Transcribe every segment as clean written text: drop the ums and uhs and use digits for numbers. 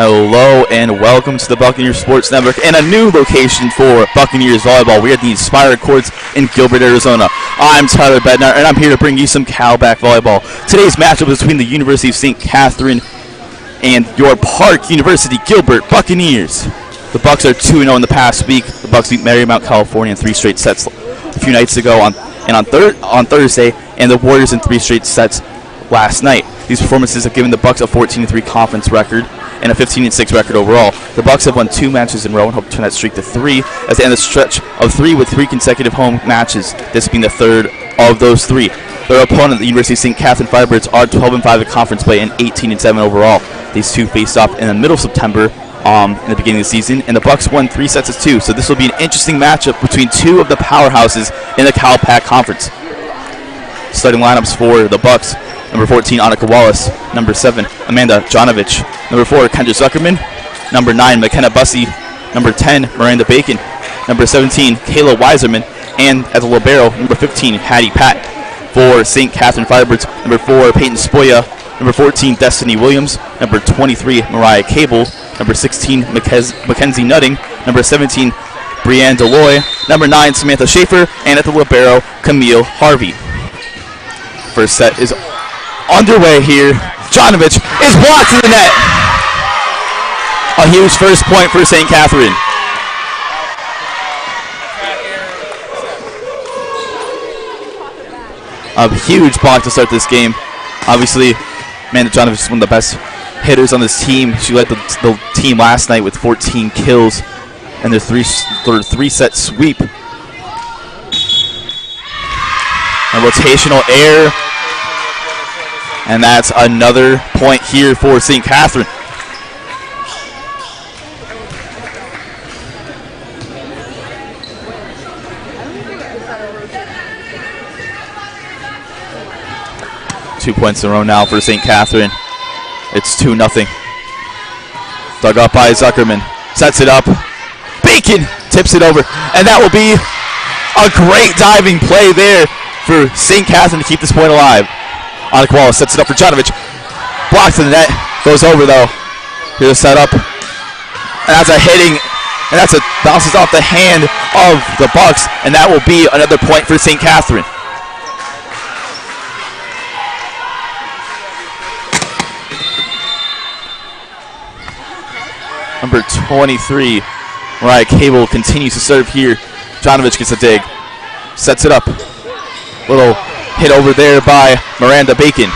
Hello and welcome to the Buccaneers Sports Network and a new location for Buccaneers Volleyball. We are at the Inspired Courts in Gilbert, Arizona. I'm Tyler Bednar and I'm here to bring you some Cal Pac Volleyball. Today's matchup is between the University of St. Katherine and your Park University Gilbert Buccaneers. The Bucks are 2-0 in the past week. The Bucks beat Marymount, California in 3 straight sets a few nights ago on Thursday, and the Warriors in 3 straight sets last night. These performances have given the Bucks a 14-3 conference record and a 15-6 record overall. The Bucks have won 2 matches in a row and hope to turn that streak to 3 as they end the stretch of 3 with 3 consecutive home matches, this being the 3rd of those 3. Their opponent, the University of St. Katherine Firebirds, are 12-5 in conference play and 18-7 overall. These two faced off in the middle of September in the beginning of the season, and the Bucks won 3 sets of 2, so this will be an interesting matchup between 2 of the powerhouses in the Cal Pac Conference. Starting lineups for the Bucks: number 14, Annika Wallace; number 7, Amanda Johnson; number 4, Kendra Zuckerman; number 9, McKenna Bussey; number 10, Miranda Bacon; number 17, Kayla Weiserman; and as a libero, number 15, Hattie Patton. For St. Katherine Firebirds, number 4, Peyton Spoya; number 14, Destiny Williams; number 23, Mariah Cable; number 16, Mackenzie Nutting; number 17, Brianne Deloy; number 9, Samantha Schaefer; and at the libero, Camille Harvey. First set is underway here. Jonovich is blocked to the net. A huge first point for St. Katherine. A huge block to start this game. Obviously, Amanda Jonovich is one of the best hitters on this team. She led the team last night with 14 kills and their three-set sweep. A rotational error. And that's another point here for St. Katherine. Two points in a row now for St. Katherine. It's 2-0. Dug up by Zuckerman. Sets it up. Bacon tips it over. And that will be a great diving play there for St. Katherine to keep this point alive. Annika Wallace sets it up for Jonovich. Blocks in the net. Goes over though. Here's a setup. And that's a hitting. And that's a bounces off the hand of the Bucks. And that will be another point for St. Katherine. Number 23, Mariah Cable continues to serve here. Jonovich gets a dig. Sets it up. Little hit over there by Miranda Bacon.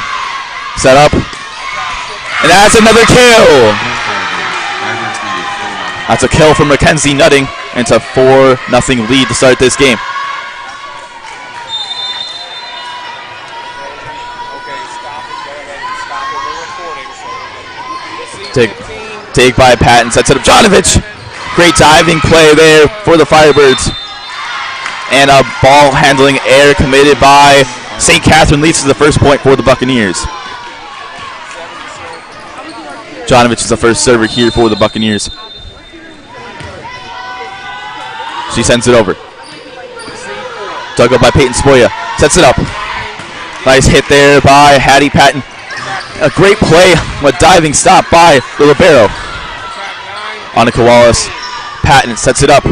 Set up. And that's another kill. That's a kill from Mackenzie Nutting. And it's a 4-0 lead to start this game. Dig by Patton. Sets it up. Jonovich. Great diving play there for the Firebirds. And a ball handling error committed by St. Katherine leads to the first point for the Buccaneers. Jonovich is the first server here for the Buccaneers. She sends it over. Dug up by Peyton Spoya. Sets it up. Nice hit there by Hattie Patton. A great play, a diving stop by the libero. Annika Wallace. Patton sets it up.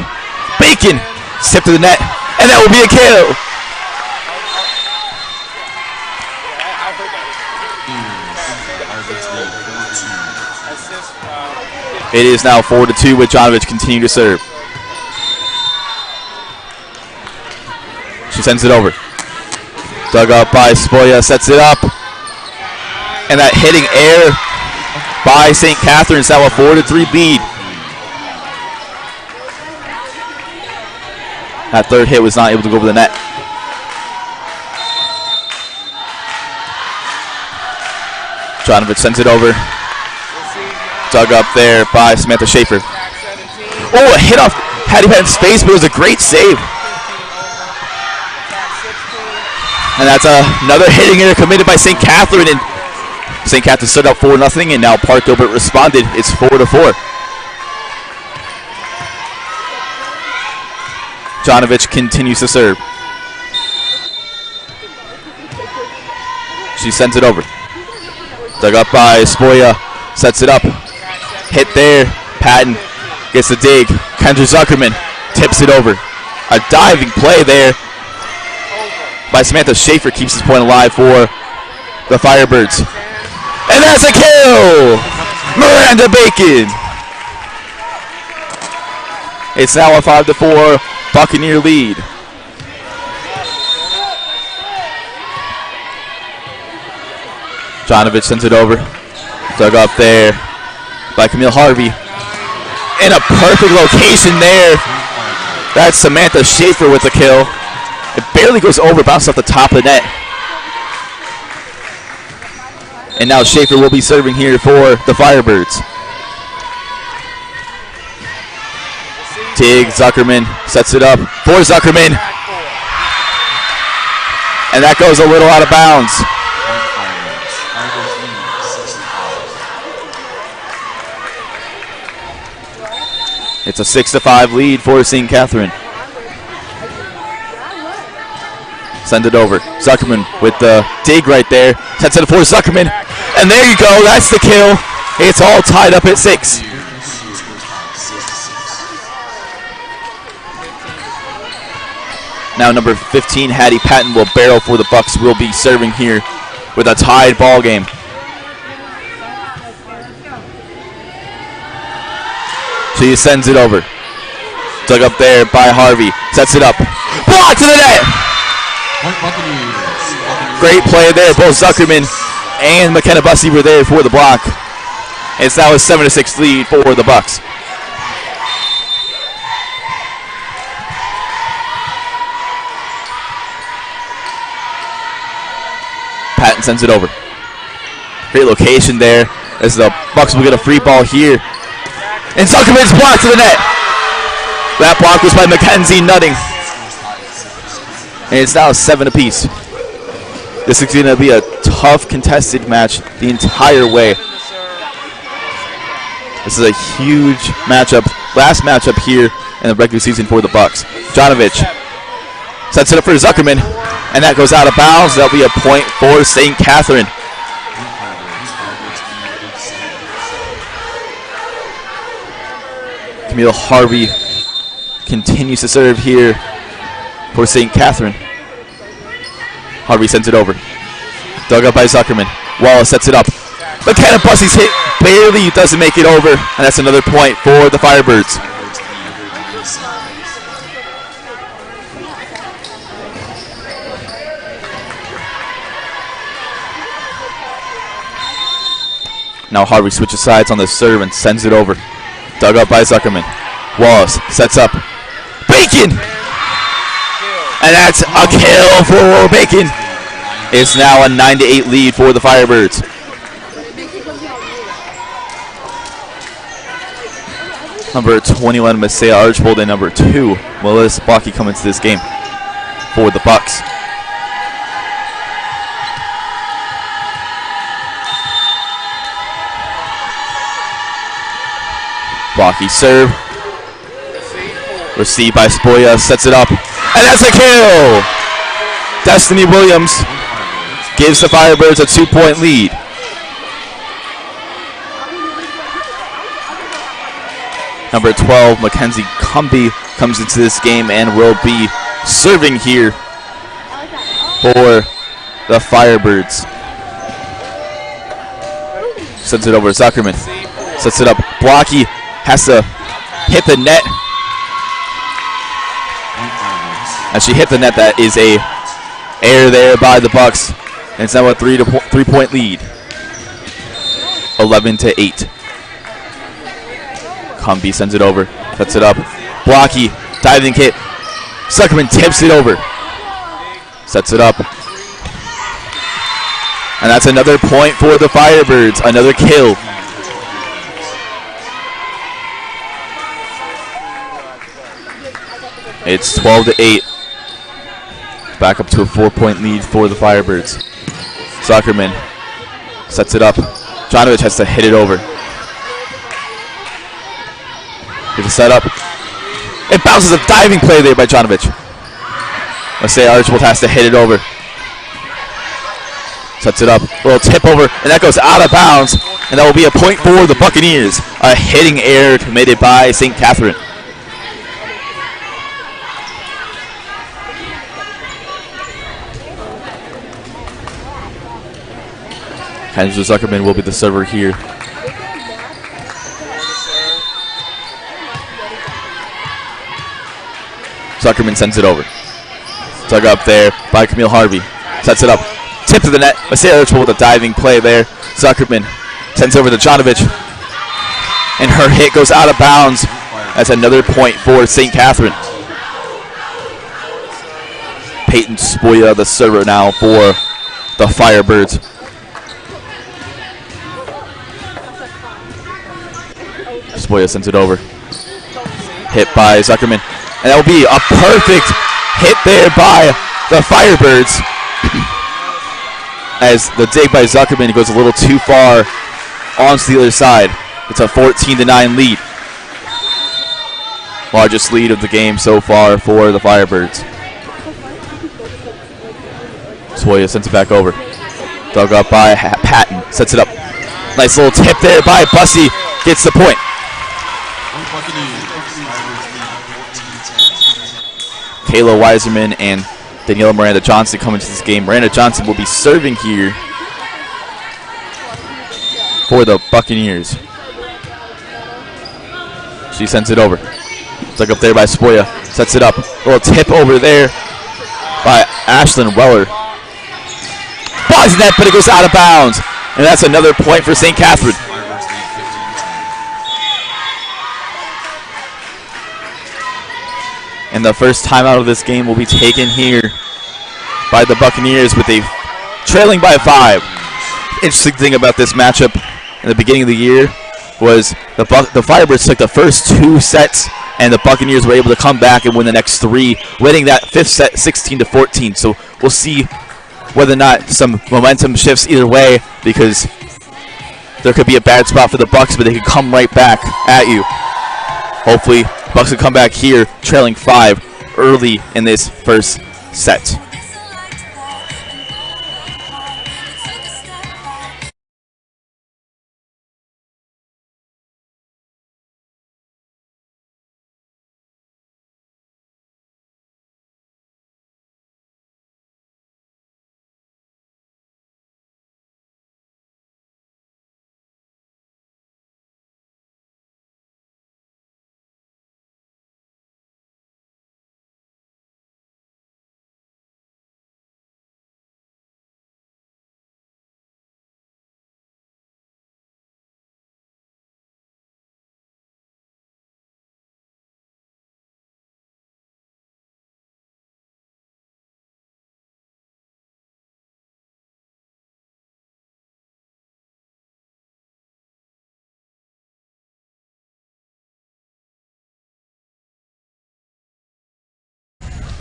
Bacon. Tip to the net. And that will be a kill. It is now 4-2 with Jonovich continuing to serve. She sends it over. Dug up by Spoya, sets it up. And that hitting error by St. Katherine is now a 4-3 lead. That third hit was not able to go over the net. Jonovich sends it over. Dug up there by Samantha Schaefer. Oh, a hit off Hattie Patton's face, but it was a great save. And that's another hitting error committed by St. Katherine. And St. Katherine stood up 4-0, and now Park Gilbert responded. It's 4-4. Jonovich continues to serve. She sends it over. Dug up by Spoya. Sets it up. hit there. Patton gets the dig. Kendra Zuckerman tips it over. A diving play there by Samantha Schaefer keeps this point alive for the Firebirds. And that's a kill! Miranda Bacon! It's now a 5-4 Buccaneer lead. Jonovich sends it over. Dug up there by Camille Harvey. In a perfect location there. That's Samantha Schaefer with the kill. It barely goes over, bounces off the top of the net. And now Schaefer will be serving here for the Firebirds. Tig Zuckerman sets it up for Zuckerman. And that goes a little out of bounds. It's a 6-5 lead for St. Katherine. Send it over. Zuckerman with the dig right there. Sets it for Zuckerman. And there you go. That's the kill. It's all tied up at 6. Now number 15, Hattie Patton, will barrel for the Bucks. Will be serving here with a tied ball game. She sends it over. Dug up there by Harvey. Sets it up. Block to the net! Great play there. Both Zuckerman and McKenna Bussey were there for the block. It's now a 7-6 lead for the Bucks. Patton sends it over. Great location there as the Bucks will get a free ball here. And Zuckerman's block to the net. That block was by Mackenzie Nutting. And it's now 7 apiece. This is going to be a tough contested match the entire way. This is a huge matchup. Last matchup here in the regular season for the Bucks. Jonovich sets it up for Zuckerman. And that goes out of bounds. That'll be a point for St. Katherine. Camille Harvey continues to serve here for St. Katherine. Harvey sends it over. Dug up by Zuckerman. Wallace sets it up. McKenna Bussey's hit barely doesn't make it over. And that's another point for the Firebirds. Now Harvey switches sides on the serve and sends it over. Dug up by Zuckerman. Wallace sets up. Bacon! And that's a kill for Bacon. It's now a 9-8 lead for the Firebirds. Number 21, Messiah Archbold, and number 2, Melissa Blocky come into this game for the Bucks. Blocky serve. Received by Spoya, sets it up. And that's a kill! Destiny Williams gives the Firebirds a 2-point lead. Number 12, Mackenzie Cumby, comes into this game and will be serving here for the Firebirds. Sends it over to Zuckerman. Sets it up. Blocky has to hit the net. As she hit the net, that is a error there by the Bucks. And it's now a 3-point lead. 11-8. Cumby sends it over. Sets it up. Blocky, diving hit. Zuckerman tips it over. Sets it up. And that's another point for the Firebirds. Another kill. It's 12-8. Back up to a 4-point lead for the Firebirds. Zuckerman sets it up. Jonovich has to hit it over. Here's a setup. It bounces, a diving play there by Jonovich. Let's say Archbold has to hit it over. Sets it up. A little tip over, and that goes out of bounds. And that will be a point for the Buccaneers. A hitting error committed by St. Katherine. Kendra Zuckerman will be the server here. Zuckerman sends it over. Dug up there by Camille Harvey. Sets it up. Tip to the net. Masera with a diving play there. Zuckerman sends over to Jonovich. And her hit goes out of bounds. That's another point for St. Katherine. Peyton Spoya, the server now for the Firebirds. Spoya sends it over. Hit by Zuckerman. And that will be a perfect hit there by the Firebirds. As the dig by Zuckerman goes a little too far onto the other side. It's a 14-9 lead. Largest lead of the game so far for the Firebirds. Spoya sends it back over. Dug up by Patton. Sets it up. Nice little tip there by Bussey. Gets the point. Kayla Weiserman and Daniela Miranda Johnson come into this game. Miranda Johnson will be serving here for the Buccaneers. She sends it over. Dug up there by Spoya. Sets it up. A little tip over there by Ashlyn Weller. Buys net, but it goes out of bounds. And that's another point for St. Katherine. And the first timeout of this game will be taken here by the Buccaneers with a trailing by 5. Interesting thing about this matchup in the beginning of the year was the Firebirds took the first 2 sets, and the Buccaneers were able to come back and win the next 3, winning that 5th set 16-14. So we'll see whether or not some momentum shifts either way, because there could be a bad spot for the Bucks, but they could come right back at you. Hopefully, Bucks will come back here trailing 5 early in this first set.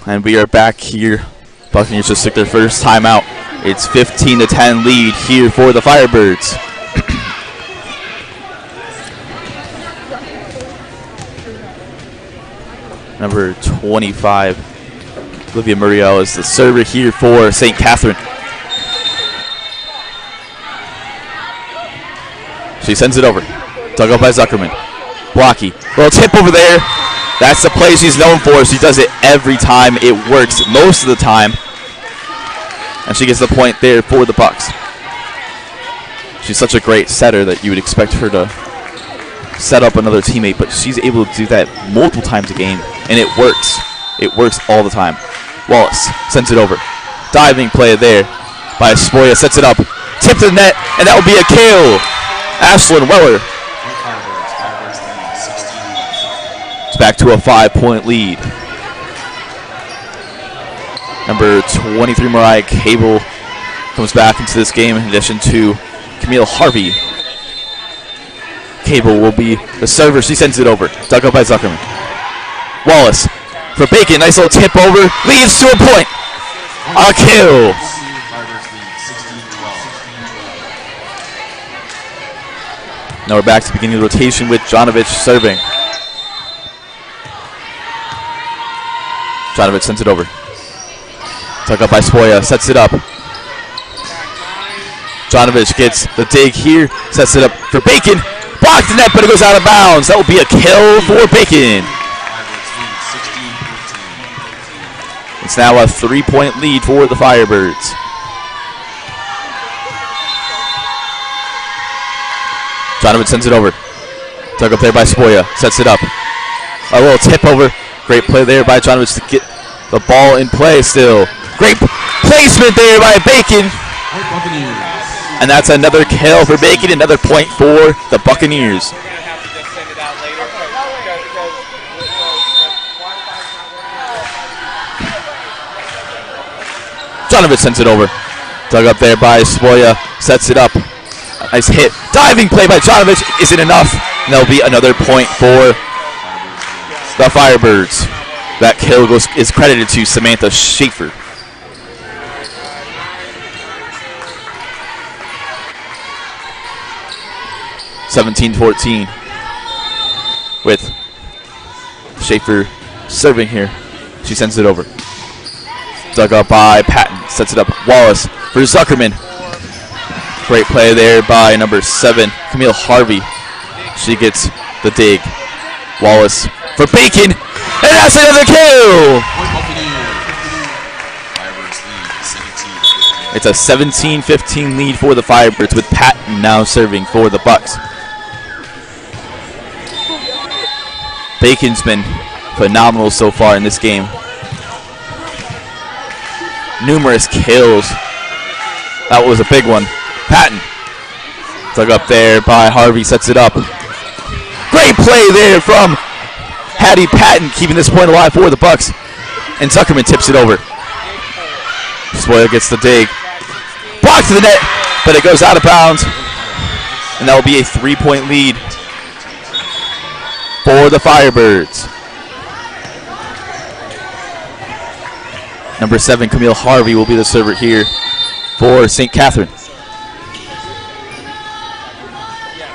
And we are back here. Buccaneers just took their first timeout. It's 15-10 lead here for the Firebirds. Number 25, Olivia Muriel, is the server here for St. Katherine. She sends it over. Dug up by Zuckerman. Blocky. Little tip over there. That's the play she's known for. She does it every time. It works most of the time. And she gets the point there for the Bucks. She's such a great setter that you would expect her to set up another teammate, but she's able to do that multiple times a game, and it works. It works all the time. Wallace sends it over. Diving play there by Spoya. Sets it up. Tip to the net, and that will be a kill. Ashlyn Weller. It's back to a 5-point lead. Number 23, Mariah Cable, comes back into this game in addition to Camille Harvey. Cable will be the server. She sends it over. Dug up by Zuckerman. Wallace for Bacon. Nice little tip over. Leads to a point. A kill. Now we're back to the beginning of the rotation with Jonovich serving. Jonovich sends it over. Dug up by Spoya. Sets it up. Jonovich gets the dig here, sets it up for Bacon. Blocked the net, but it goes out of bounds. That will be a kill for Bacon. It's now a 3-point lead for the Firebirds. Jonovich sends it over. Dug up there by Spoya. Sets it up. A little tip over. Great play there by Jonovich to get the ball in play still. Great placement there by Bacon. And that's another kill for Bacon. Another point for the Buccaneers. Jonovich sends it over. Dug up there by Spoya. Sets it up. Nice hit. Diving play by Jonovich. Isn't enough. And there'll be another point for the Firebirds. That kill is credited to Samantha Schaefer. (17-14) with Schaefer serving here. She sends it over. Dug up by Patton. Sets it up. Wallace for Zuckerman. Great play there by number 7, Camille Harvey. She gets the dig. Wallace for Bacon. And that's another kill! It's a 17-15 lead for the Firebirds with Patton now serving for the Bucks. Bacon's been phenomenal so far in this game. Numerous kills. That was a big one. Patton. Dug up there by Harvey, sets it up. Great play there from Hattie Patton, keeping this point alive for the Bucks. And Zuckerman tips it over. Spoiler gets the dig. Blocked to the net, but it goes out of bounds. And that will be a 3-point lead for the Firebirds. Number 7, Camille Harvey, will be the server here for St. Catherine.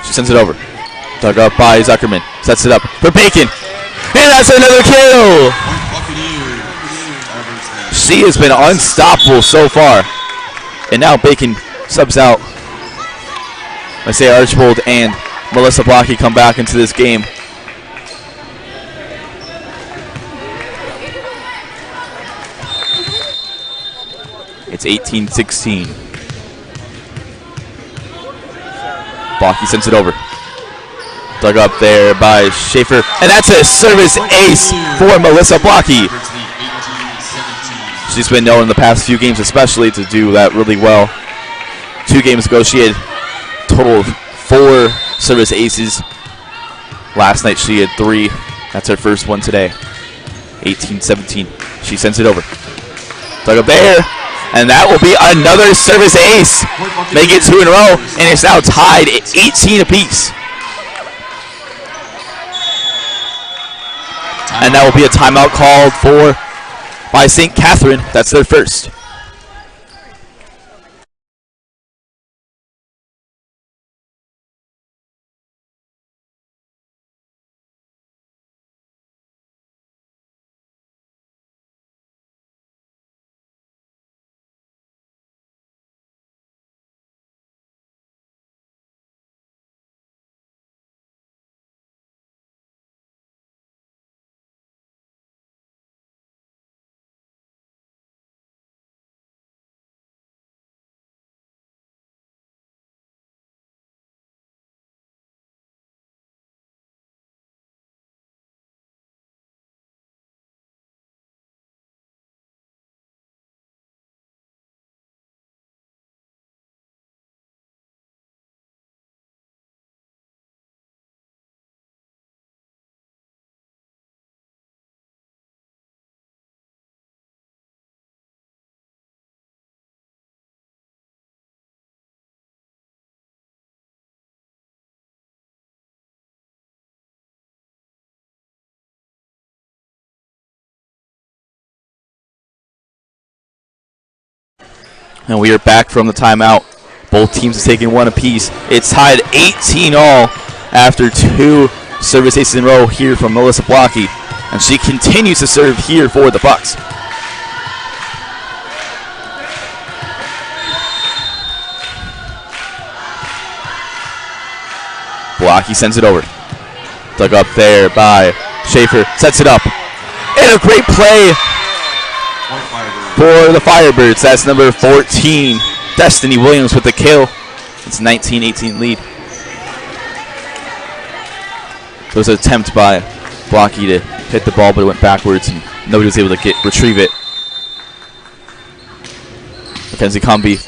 She sends it over. Dug up by Zuckerman. Sets it up for Bacon. And that's another kill! She has been unstoppable so far. And now Bacon subs out. Isaiah Archbold and Melissa Blocky come back into this game. It's 18-16. Blocky sends it over. Dug up there by Schaefer. And that's a service ace for Melissa Blocky. She's been known in the past few games especially to do that really well. 2 games ago she had a total of 4 service aces. Last night she had 3. That's her first one today. 18-17. She sends it over. Dug up there. And that will be another service ace. They get 2 in a row, and it's now tied at 18 apiece. And that will be a timeout called by St. Catherine. That's their first. And we are back from the timeout. Both teams are taking 1 apiece. It's tied 18-all after 2 service aces in a row here from Melissa Blocky. And she continues to serve here for the Bucks. Blocky sends it over. Dug up there by Schaefer. Sets it up. And a great play for the Firebirds. That's number 14, Destiny Williams with the kill. It's 19-18 lead. There was an attempt by Blocky to hit the ball, but it went backwards, and nobody was able to retrieve it. Mackenzie Comby.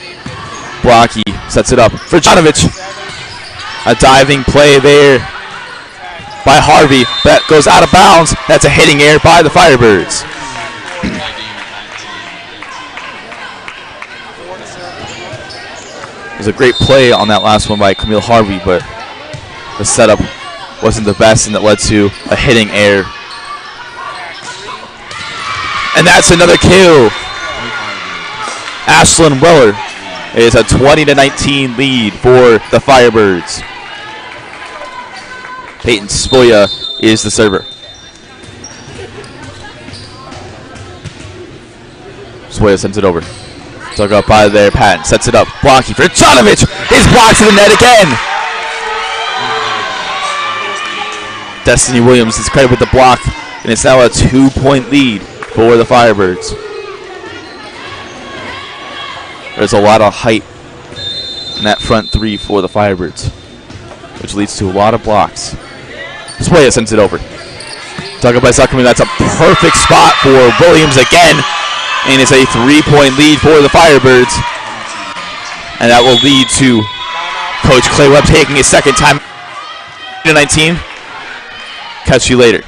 Blocky sets it up for Janovic. A diving play there by Harvey. That goes out of bounds. That's a hitting error by the Firebirds. It was a great play on that last one by Camille Harvey, but the setup wasn't the best, and that led to a hitting error. And that's another kill. Ashlyn Weller is a 20-19 lead for the Firebirds. Peyton Spoya is the server. Spoya sends it over. Dug up by there, Patton sets it up. Blocky for Janovic. His block to the net again. Destiny Williams is credited with the block, and it's now a 2-point lead for the Firebirds. There's a lot of height in that front three for the Firebirds, which leads to a lot of blocks. Spoya sends it over. Dug up by Zuckerman. That's a perfect spot for Williams again, and it's a 3-point lead for the Firebirds. And that will lead to Coach Clay Webb taking his second time. 19. Catch you later.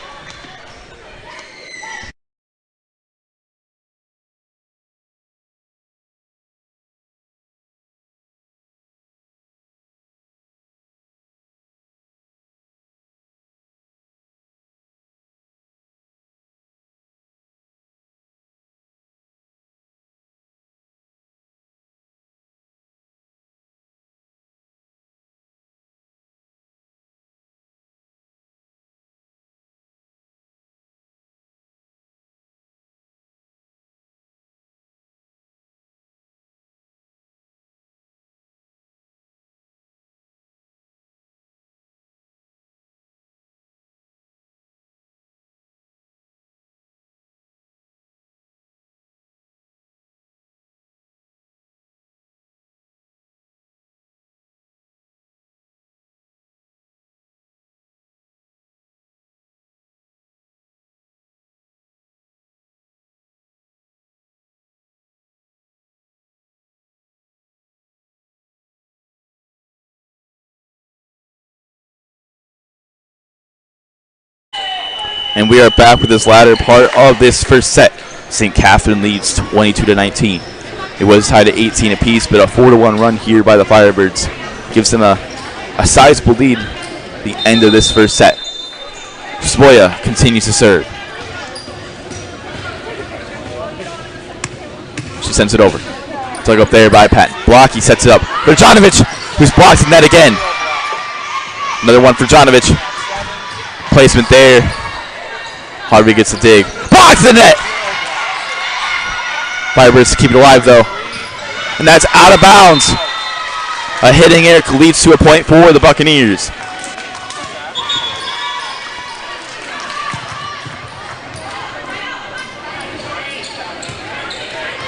And we are back with this latter part of this first set. St. Catherine leads 22-19. It was tied at 18 apiece, but a 4-1 run here by the Firebirds gives them a sizable lead at the end of this first set. Spoya continues to serve. She sends it over. Dug up there by Patton. Blocky sets it up for Janovic, who's blocked the net again. Another one for Janovic. Placement there. Harvey gets the dig. Blocks the net! Firebirds keep it alive though. And that's out of bounds. A hitting error leads to a point for the Buccaneers.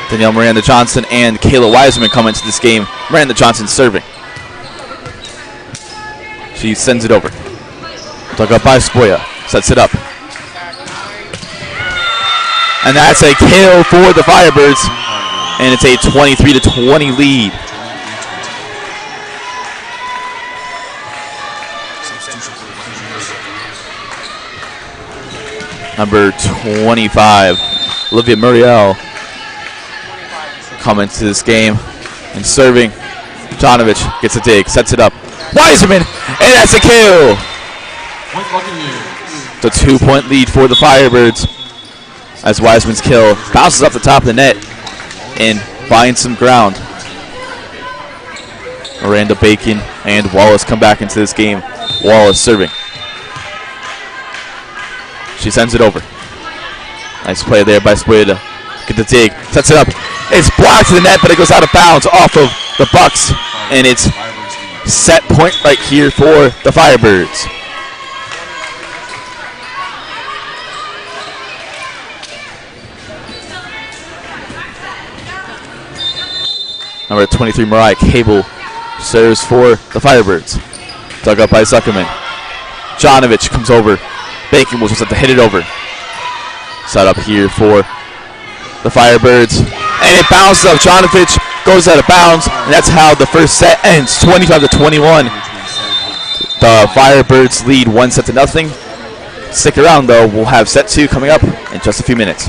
Danielle Miranda Johnson and Kayla Wiseman come into this game. Miranda Johnson serving. She sends it over. Dug up by Spoya. Sets it up. And that's a kill for the Firebirds. And it's a 23-20 lead. Number 25, Olivia Muriel, coming to this game and serving. Janovic gets a dig, sets it up. Wiseman, and that's a kill. The 2-point lead for the Firebirds as Wiseman's kill bounces off the top of the net and finds some ground. Miranda Bacon and Wallace come back into this game. Wallace serving. She sends it over. Nice play there by Spoya to get the dig. Sets it up. It's blocked to the net, but it goes out of bounds off of the Bucks. And it's set point right here for the Firebirds. Number 23, Mariah Cable, serves for the Firebirds. Dug up by Zuckerman. Jonovich comes over. Bacon will just have to hit it over. Set up here for the Firebirds. And it bounces up. Jonovich goes out of bounds. And that's how the first set ends, 25-21. The Firebirds lead 1-0. Stick around, though. We'll have set 2 coming up in just a few minutes.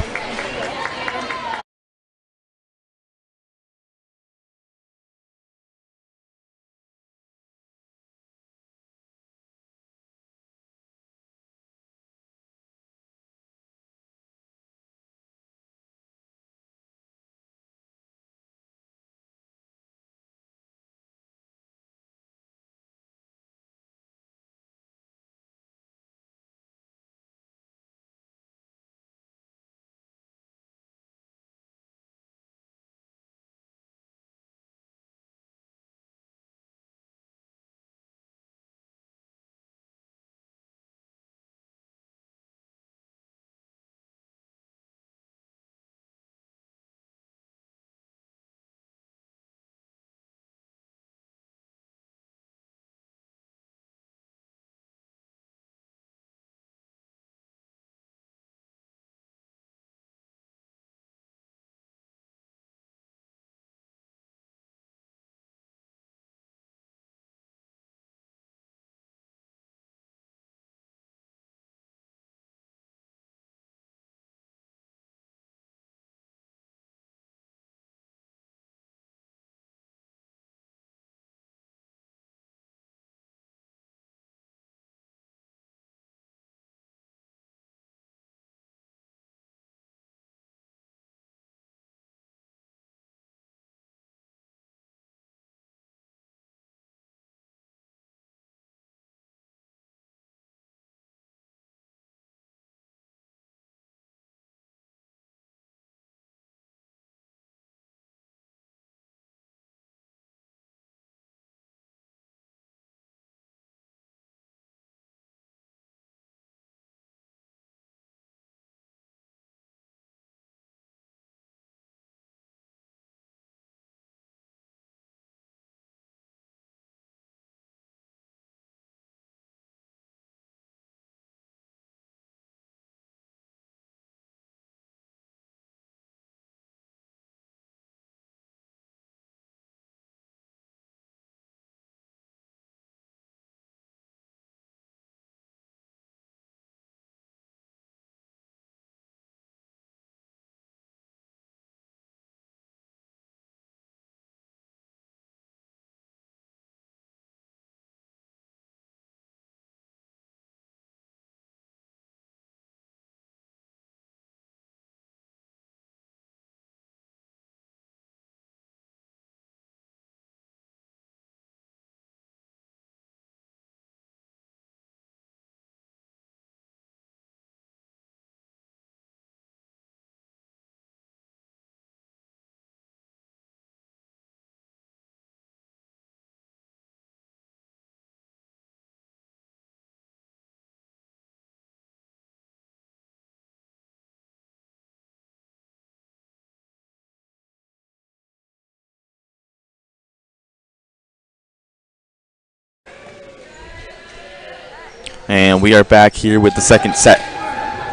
And we are back here with the second set.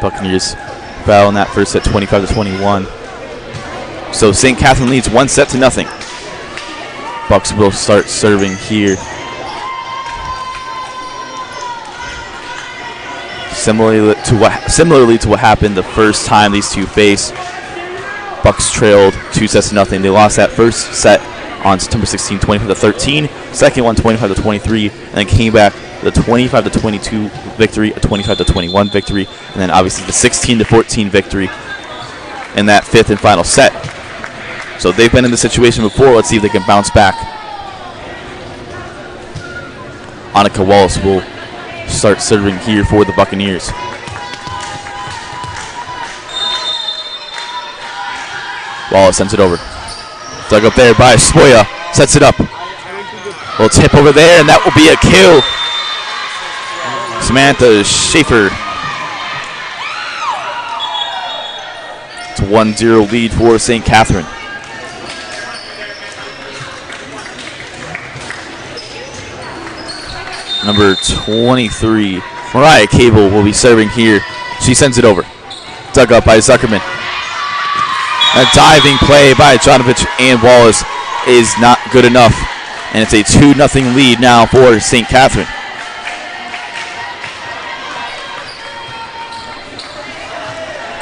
Buccaneers fell in that first set 25-21. So St. Katherine leads 1-0. Bucks will start serving here. Similarly to what happened the first time these two faced, Bucks trailed 2-0. They lost that first set on September 16, 25-13. Second one, 25-23, and then came back the 25-22 victory, a 25-21 victory, and then obviously the 16-14 victory in that fifth and final set. So they've been in this situation before. Let's see if they can bounce back. Annika Wallace will start serving here for the Buccaneers. Wallace sends it over. Dug up there by Spoya. Sets it up. Little tip over there, and that will be a kill. Samantha Schaefer. It's a 1-0 lead for St. Catherine. Number 23, Mariah Cable, will be serving here. She sends it over. Dug up by Zuckerman. A diving play by Jonovich and Wallace is not good enough. And it's a 2-0 lead now for St. Catherine.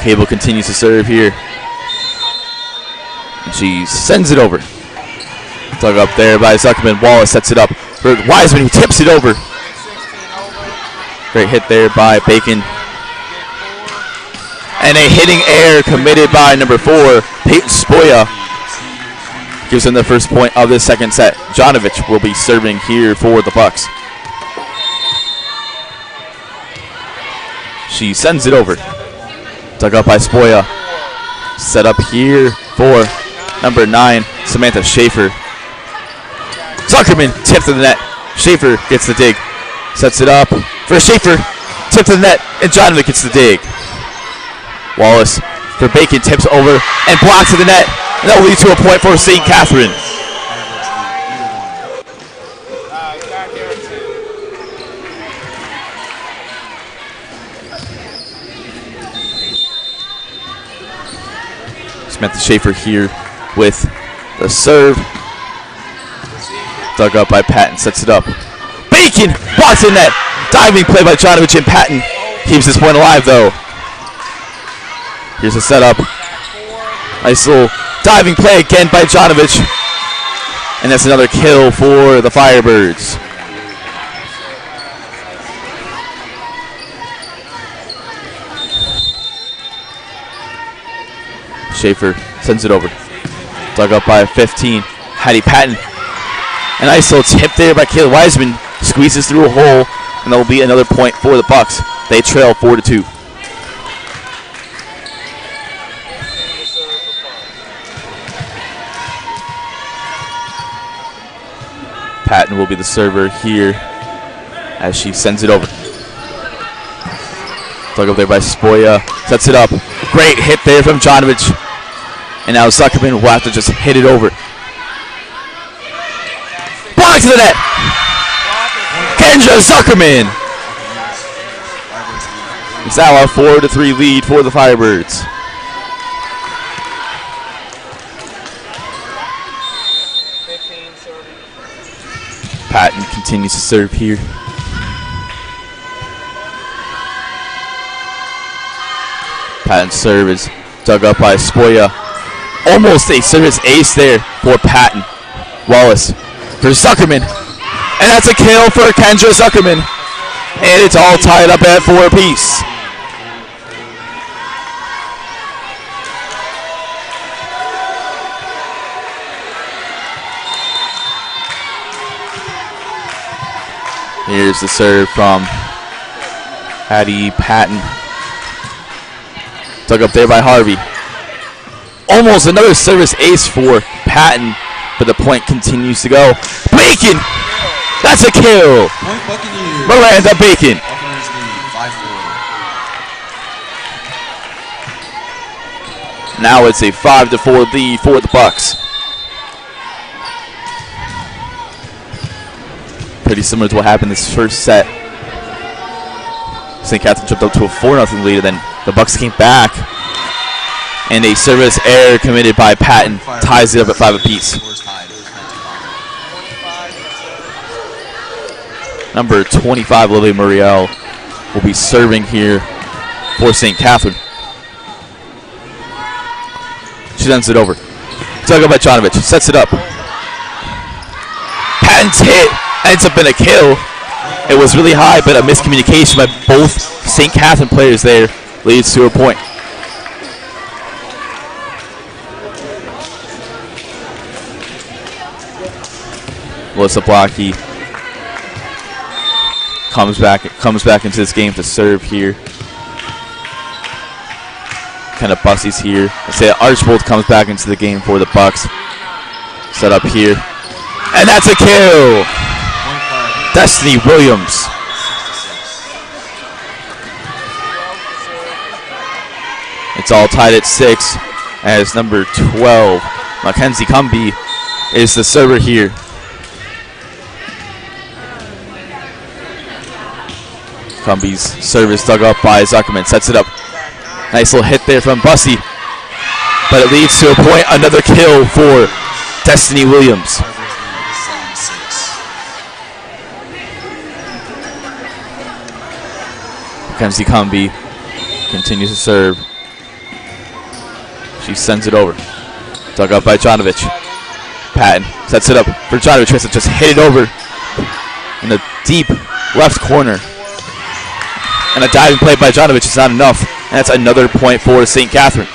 Cable continues to serve here. And she sends it over. Dug up there by Zuckerman. Wallace sets it up for Wiseman, who tips it over. Great hit there by Bacon. And a hitting error committed by number 4, Peyton Spoya. Gives them the first point of the second set. Jonovich will be serving here for the Bucks. She sends it over. Dug up by Spoya. Set up here for number 9, Samantha Schaefer. Zuckerman tipped to the net. Schaefer gets the dig. Sets it up for Schaefer. Tip to the net, and Jonovich gets the dig. Wallace for Bacon, tips over and blocks to the net. And that will lead to a point for St. Catherine. Samantha Schaefer here with the serve. Dug up by Patton, sets it up. Bacon blocks the net. Diving play by Jonovich, and Patton keeps this point alive though. Here's a setup. Nice little diving play again by Jonovich. And that's another kill for the Firebirds. Schaefer sends it over. Dug up by 15. Hattie Patton. A nice little tip there by Kayla Wiseman. Squeezes through a hole, and that will be another point for the Bucks. They trail 4-2. Patton will be the server here as she sends it over. Dug up there by Spoya. Sets it up. Great hit there from Jonovich. And now Zuckerman will have to just hit it over. Block to the net. Kendra Zuckerman. It's now a 4-3 lead for the Firebirds. Patton continues to serve here. Patton's serve is dug up by Spoya. Almost a service ace there for Patton. Wallace for Zuckerman. And that's a kill for Kendra Zuckerman. And it's all tied up at 4 apiece. Here's the serve from Hattie Patton. Dug up there by Harvey. Almost another service ace for Patton, but the point continues to go. Bacon! That's a kill! Point Buccaneers. Miranda Bacon. Buccaneers lead 5-4. Now it's a 5-4 lead for the Bucks. Pretty similar to what happened this first set. St. Catherine jumped up to a 4-0 lead, and then the Bucks came back. And a service error committed by Patton ties it up at 5 apiece. Number 25, Lily Muriel, will be serving here for St. Catherine. She sends it over. Dug up by Jonovich. Sets it up. Patton's hit ends up in a kill. It was really high, but a miscommunication by both St. Catherine players there leads to a point. Melissa Blocky comes back into this game to serve here. Kind of Bucksies here. I say Archbold comes back into the game for the Bucks. Set up here. And that's a kill. Point Firebirds. Destiny Williams. 6-6. It's all tied at 6 as number 12, Mackenzie Cumbie, is the server here. Cumbie's service dug up by Zuckerman, sets it up. Nice little hit there from Bussy, but it leads to a point, another kill for Destiny Williams. Firebirds lead 7-6. Mackenzie Cumbie continues to serve. She sends it over. Dug up by Jonovich. Patton sets it up for Jonovich. Tries to just hit it over in the deep left corner. And a diving play by Jonovich is not enough. And that's another point for St. Catherine.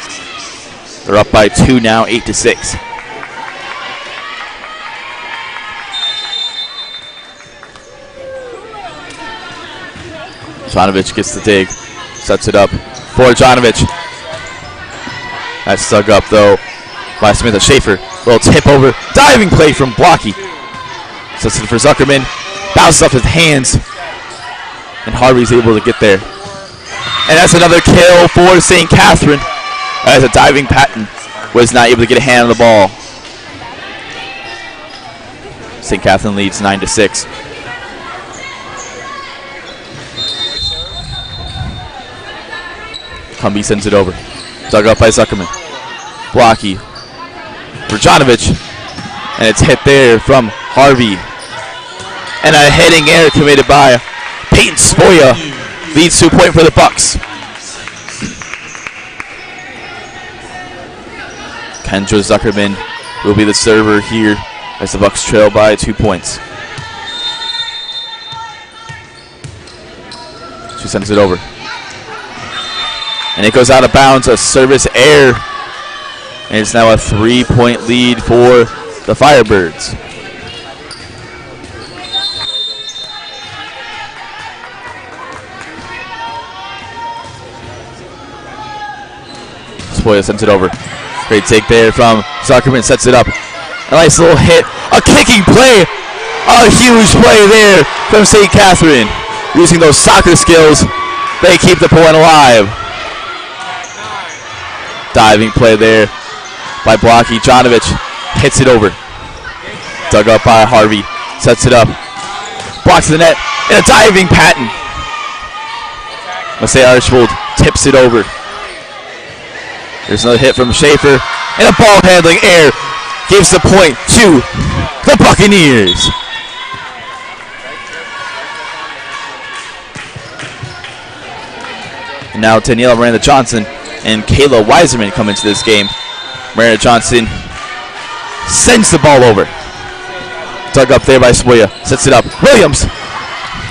They're up by 2 now, 8-6. Jonovich gets the dig. Sets it up for Jonovich. That's dug up though by Samantha Schaefer. Little tip over. Diving play from Blocky. Sets it for Zuckerman. Bounces off his hands. And Harvey's able to get there. And that's another kill for St. Catherine. As a diving Patton was not able to get a hand on the ball. St. Catherine leads 9-6. Cumbie sends it over. Dug up by Zuckerman. Blocky for Jonovich. And it's hit there from Harvey. And a heading error committed by Peyton Spoya leads to a point for the Bucks. Kendra Zuckerman will be the server here as the Bucks trail by 2 points. She sends it over. And it goes out of bounds, a service error. And it's now a 3-point lead for the Firebirds. Spoya sends it over. Great take there from Zuckerman, sets it up. A nice little hit, a kicking play. A huge play there from St. Catherine. Using those soccer skills, they keep the point alive. Diving play there by Blocky. Jonovich hits it over. Dug up by Harvey. Sets it up. Blocks the net. And a diving Patton. Masay Archbold tips it over. There's another hit from Schaefer. And a ball handling error gives the point to the Buccaneers. And now Daniela Miranda Johnson and Kayla Weiserman come into this game. Miranda Johnson sends the ball over. Dug up there by Spoya. Sets it up. Williams.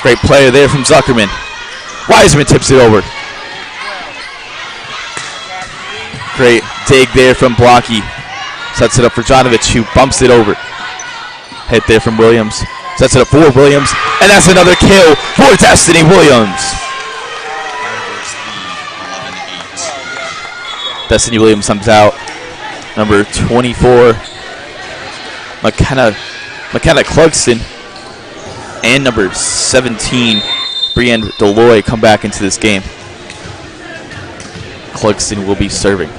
Great play there from Zuckerman. Weiserman tips it over. Great dig there from Blocky. Sets it up for Jonovich, who bumps it over. Hit there from Williams. Sets it up for Williams. And that's another kill for Destiny Williams. Destiny Williams comes out. Number 24, Mckenna Clarkson. And number 17, Brienne Deloy come back into this game. Clarkson will be serving.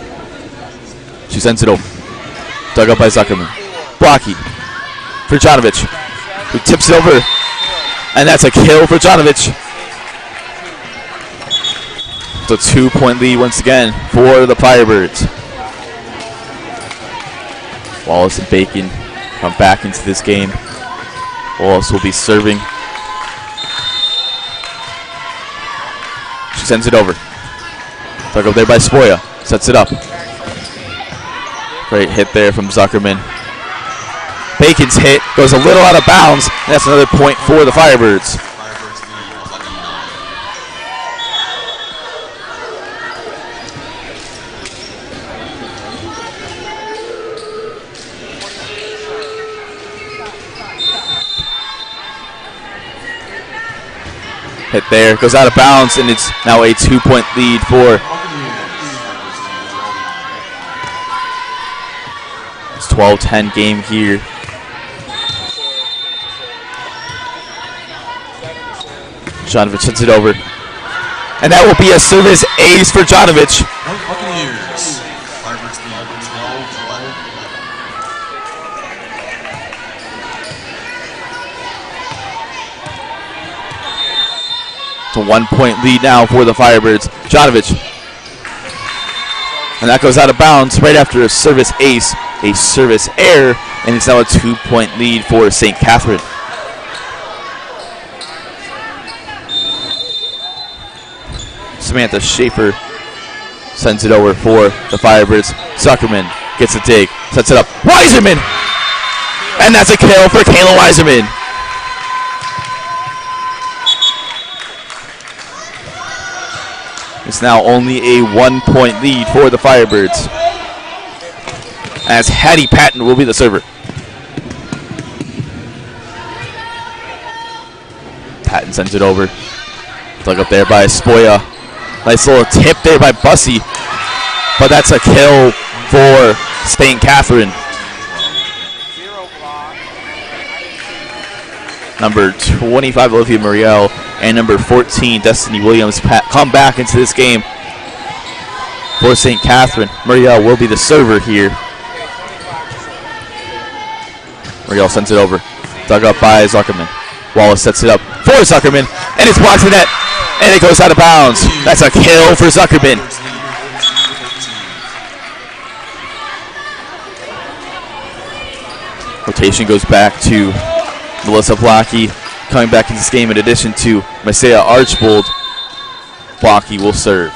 She sends it over. Dug up by Zuckerman. Blocky for Jonovich, who tips it over. And that's a kill for Jonovich. It's a 2-point lead once again for the Firebirds. Wallace and Bacon come back into this game. Wallace will be serving. She sends it over. Dug up there by Spoya. Sets it up. Great hit there from Zuckerman. Bacon's hit goes a little out of bounds. And that's another point for the Firebirds. Hit there, goes out of bounds, and it's now a 2-point lead for. It's 12-10 game here. Jonovic sends it over. And that will be a service ace for Jonovic. Buccaneers. Firebirds lead 12-11. It's a 1-point lead now for the Firebirds. Jonovic. And that goes out of bounds right after a service ace, a service error, and it's now a 2-point lead for St. Katherine. Samantha Schaefer sends it over for the Firebirds. Zuckerman gets a dig, sets it up. Weiserman! And that's a kill for Kayla Weiserman. It's now only a 1-point lead for the Firebirds, as Hattie Patton will be the server. Patton sends it over. Dug up there by Spoya. Nice little tip there by Bussy, but that's a kill for St. Katherine. Number 25, Olivia Muriel, and number 14, Destiny Williams, come back into this game for St. Katherine. Muriel will be the server here. Muriel sends it over. Dug up by Zuckerman. Wallace sets it up for Zuckerman, and it's blocked in net, and it goes out of bounds. That's a kill for Zuckerman. Rotation goes back to Melissa Blocky coming back into this game in addition to Messiah Archbold. Blocky will serve.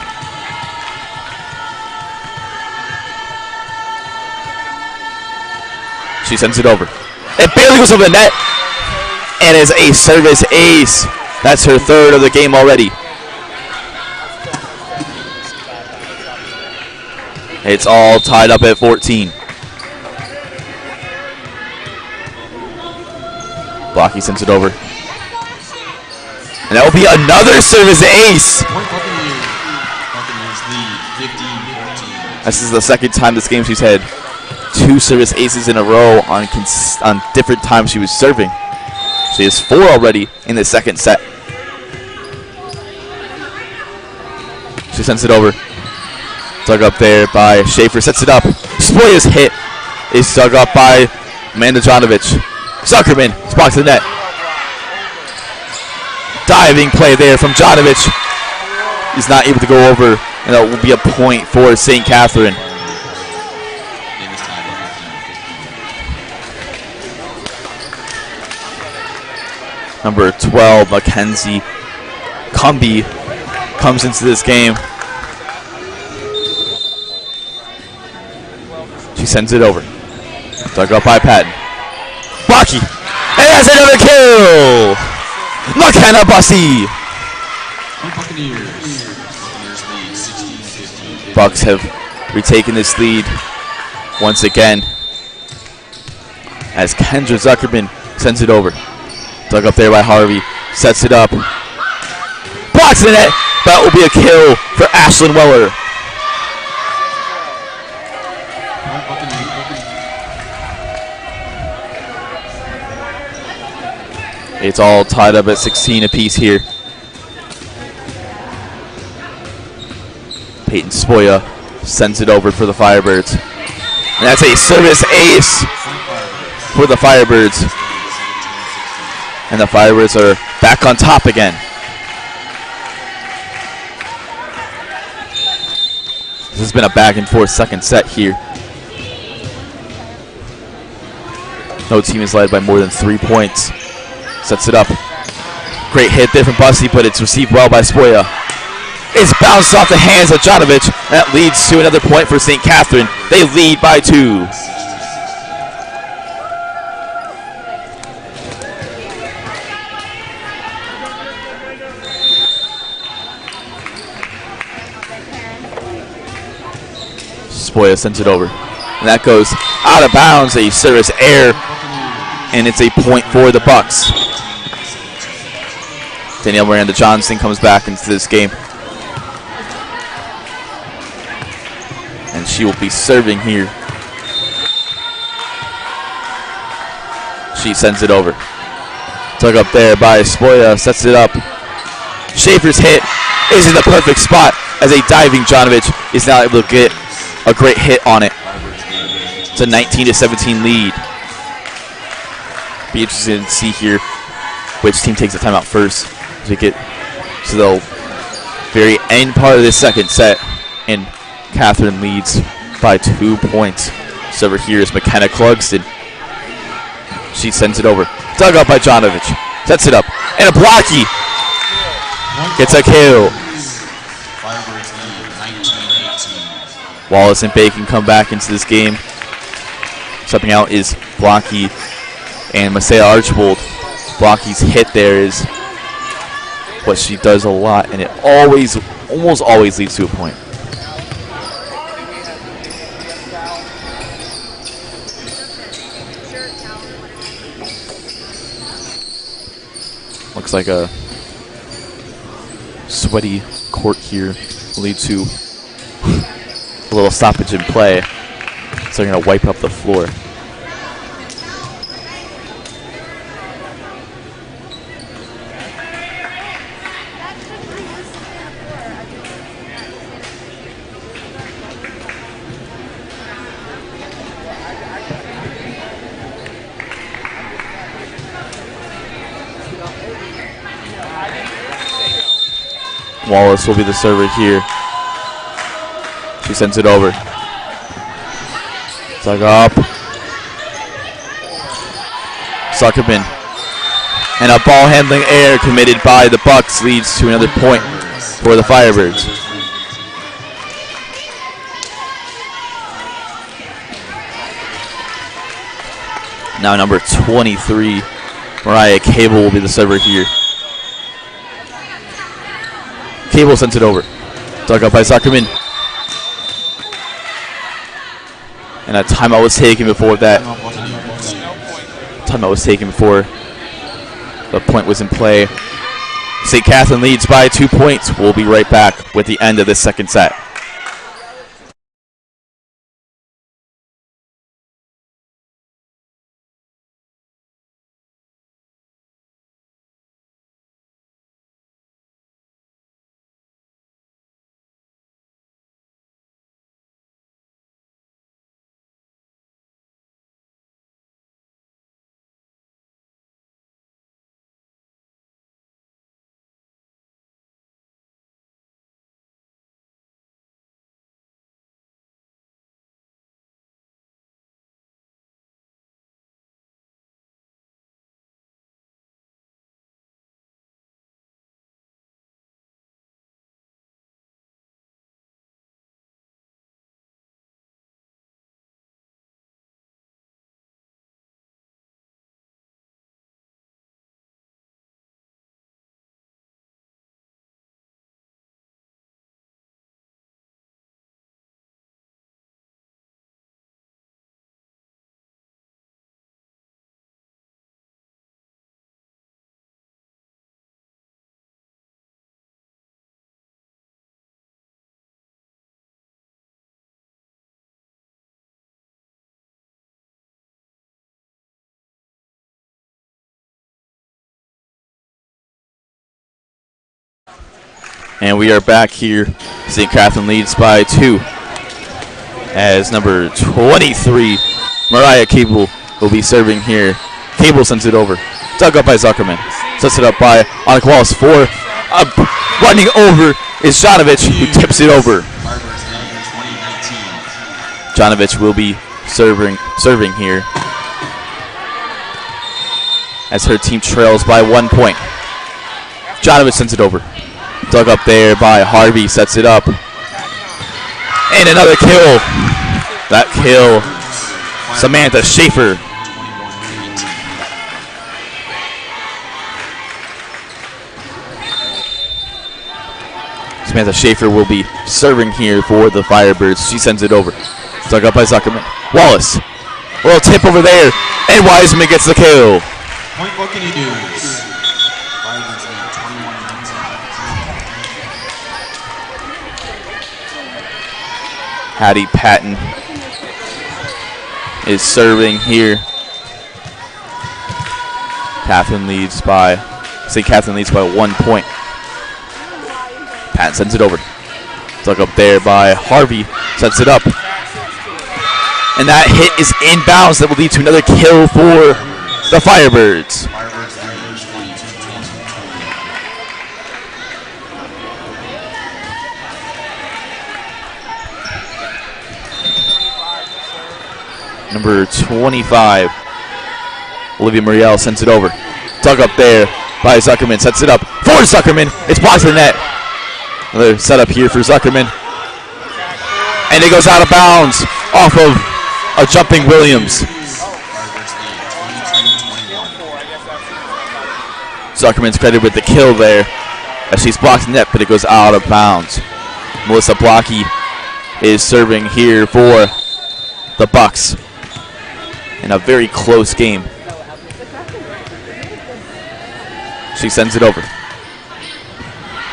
She sends it over. It barely goes over the net and is a service ace. That's her third of the game already. It's all tied up at 14. Blocky sends it over. And that will be another service ace. This is the second time this game she's had 2 service aces in a row on different times she was serving. She has 4 already in the second set. She sends it over. Dug up there by Schaefer. Sets it up. Spoya's hit is dug up by Miranda Johnson. Zuckerman, it's blocked to the net. Diving play there from Jonovic. He's not able to go over, and that will be a point for St. Katherine. Number 12, Mackenzie Cumby comes into this game. She sends it over. Dug up by Patton. Blocky. And that's another kill! Mckenna Bussy. Bucks have retaken this lead once again as Kendra Zuckerman sends it over. Dug up there by Harvey. Sets it up. Blocks the net. That will be a kill for Ashlyn Weller. It's all tied up at 16 apiece here. Peyton Spoya sends it over for the Firebirds. And that's a service ace for the Firebirds. And the Firebirds are back on top again. This has been a back and forth second set here. No team is led by more than 3 points. Sets it up. Great hit there from Bussy, but it's received well by Spoya. It's bounced off the hands of Jonovic. That leads to another point for St. Katherine. They lead by 2. Spoya sends it over. And that goes out of bounds, a service error. And it's a point for the Bucks. Danielle Miranda Johnson comes back into this game. And she will be serving here. She sends it over. Dug up there by Spoya, sets it up. Schaefer's hit is in the perfect spot as a diving Jonovich is now able to get a great hit on it. It's a 19-17 lead. Be interested to see here which team takes the timeout first as we get to the very end part of this second set, and Katherine leads by 2 points. Server here is Mckenna Clarkson. She sends it over. Dug up by Jonovich. Sets it up. And a blocky. Gets a kill. Firebirds lead 19-18. Wallace and Bacon come back into this game. Stepping out is Blocky and Masaya Archibald. Blocky's hit there is what she does a lot, and it almost always leads to a point. Looks like a sweaty court here will lead to a little stoppage in play. So they're going to wipe up the floor. Wallace will be the server here. She sends it over. Dug up. Zuckerman. And a ball handling error committed by the Bucks leads to another point for the Firebirds. Now number 23, Mariah Cable will be the server here. Cable sends it over. Dug up by Zuckerman. And a timeout was taken before that. Timeout was taken before the point was in play. St. Catherine leads by 2 points. We'll be right back with the end of this second set. And we are back here. St. Catherine leads by 2. As number 23, Mariah Cable, will be serving here. Cable sends it over. Dug up by Zuckerman. Sets it up by Annika Wallace. 4. Running over is Jonovich, who tips it over. Jonovich will be serving here as her team trails by 1 point. Jonovich sends it over. Dug up there by Harvey, sets it up. And another kill. That kill, Samantha Schaefer. Samantha Schaefer will be serving here for the Firebirds. She sends it over. Dug up by Zuckerman. Wallace. A little tip over there. And Wiseman gets the kill. Point Buccaneers. Firebirds lead 21-19. Hattie Patton is serving here. St. Catherine leads by 1 point. Matt sends it over. Dug up there by Harvey. Sets it up. And that hit is inbounds. That will lead to another kill for the Firebirds. Firebirds lead 22-20. Number 25, Olivia Muriel sends it over. Dug up there by Zuckerman. Sets it up for Zuckerman. It's blocked to the net. Another setup here for Zuckerman. And it goes out of bounds off of a jumping Williams. Firebirds lead 23-21. Zuckerman's credited with the kill there as she's blocked the net, but it goes out of bounds. Melissa Blocky is serving here for the Bucks in a very close game. She sends it over.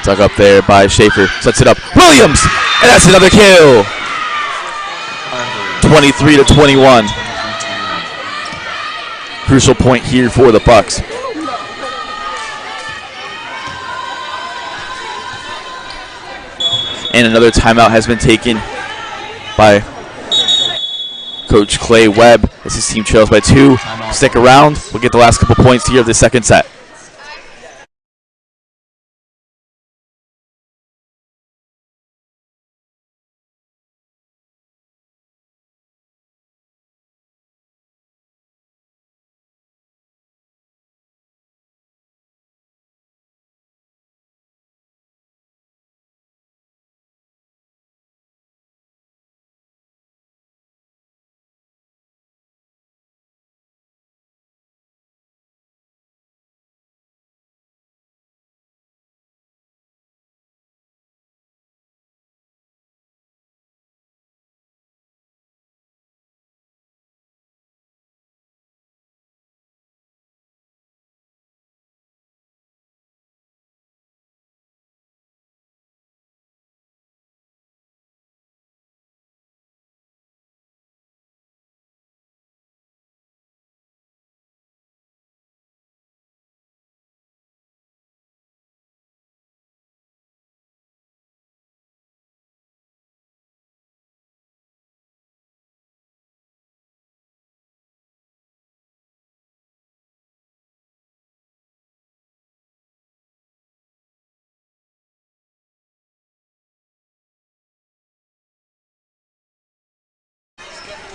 Dug up there by Schaefer. Sets it up. Williams! And that's another kill. 23-21. Crucial point here for the Bucks. And another timeout has been taken by Coach Clay Webb as his team trails by 2. Stick around. We'll get the last couple points here of the second set.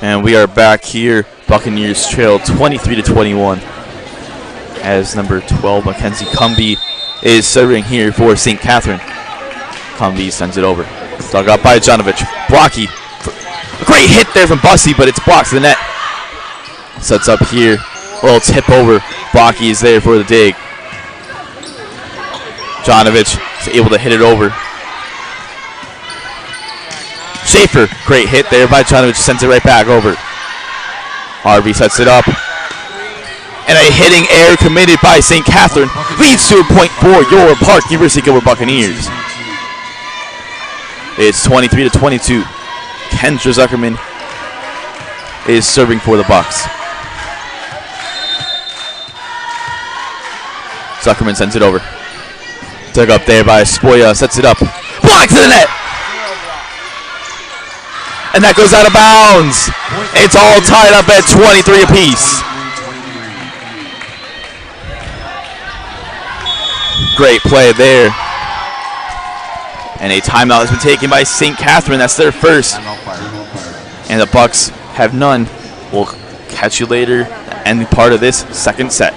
And we are back here. Buccaneers trail 23-21 as number 12 Mackenzie Cumby is serving here for St. Catherine. Cumby sends it over. Dug up by Jonovich. Blocky. A great hit there from Bussy, but it's blocked to the net. Sets up here. A little tip over. Blocky is there for the dig. Jonovich is able to hit it over. Schaefer, great hit there by Jonovich, sends it right back over. Harvey sets it up. And a hitting error committed by St. Catherine leads to a point for your Park University Gilbert Buccaneers. It's 23-22. Kendra Zuckerman is serving for the Bucks. Zuckerman sends it over. Dug up there by Spoya, sets it up. Blocked to the net! And that goes out of bounds. It's all tied up at 23 apiece. Great play there. And a timeout has been taken by St. Catherine. That's their first. And the Bucks have none. We'll catch you later and part of this second set.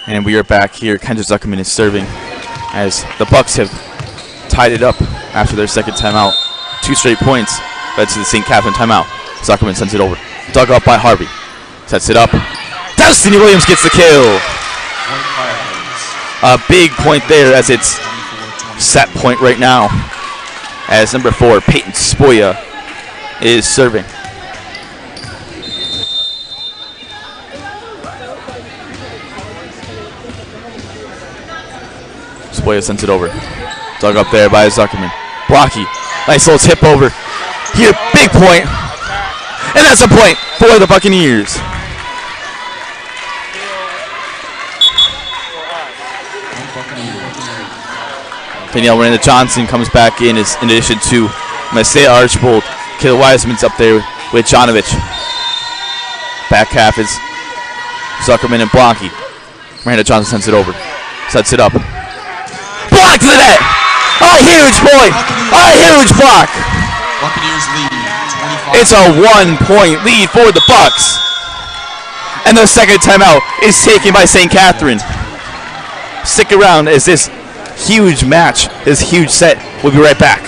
And we are back here. Kendra Zuckerman is serving as the Bucks have tied it up after their second timeout. 2 straight points led to the St. Catherine timeout. Zuckerman sends it over. Dug up by Harvey. Sets it up. Destiny Williams gets the kill. A big point there as it's set point right now. As number 4, Peyton Spoya, is serving. Spoya sends it over. Dug up there by Zuckerman. Blocky. Nice little tip over. Here, big point. And that's a point for the Buccaneers. Miranda Johnson comes back in addition to Messiah Archbold. Kayla Wiseman's up there with Jonovich. Back half is Zuckerman and Blocky. Miranda Johnson sends it over. Sets it up. Block to the net! A huge point! A huge block! Buccaneers lead 25. It's a 1-point lead for the Bucks. And the second timeout is taken by St. Catherine. Stick around as this huge match, this huge set, we'll be right back.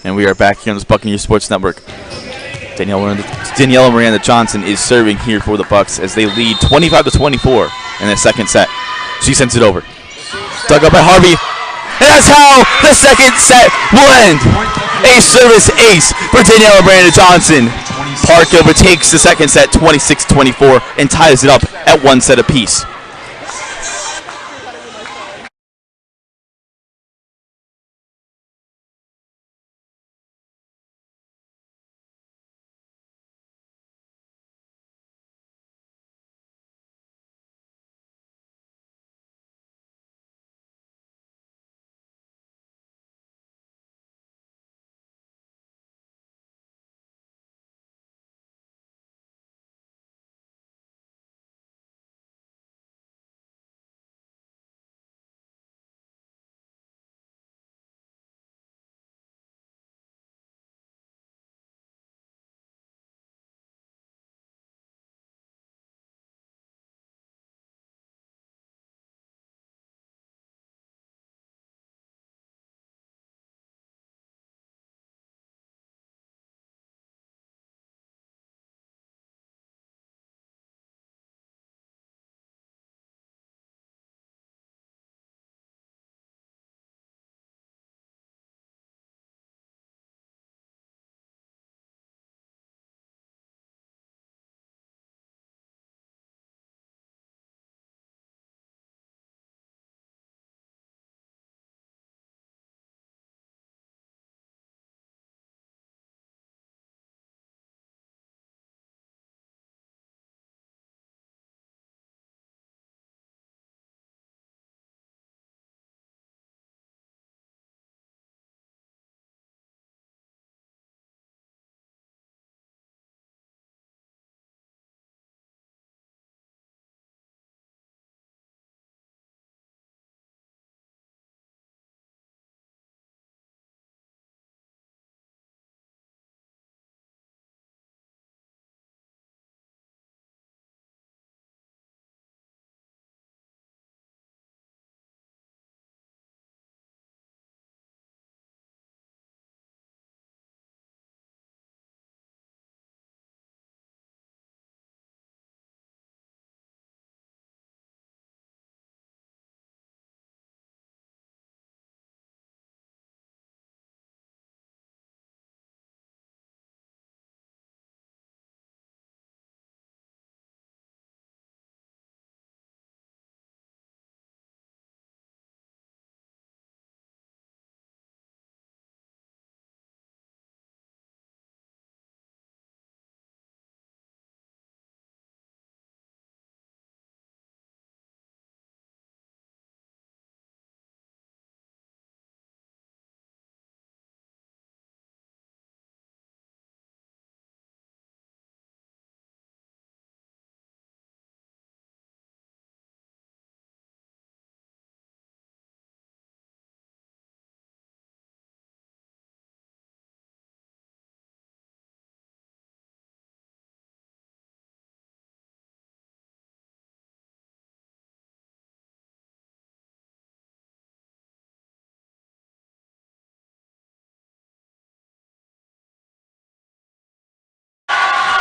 And we are back here on this Buccaneers Sports Network. Daniela Miranda Johnson is serving here for the Bucks as they lead 25-24 in the second set. She sends it over. Dug up by Harvey. And that's how the second set will end. A service ace for Daniela Miranda Johnson. Park Gilbert takes the second set 26-24 and ties it up at 1 set apiece.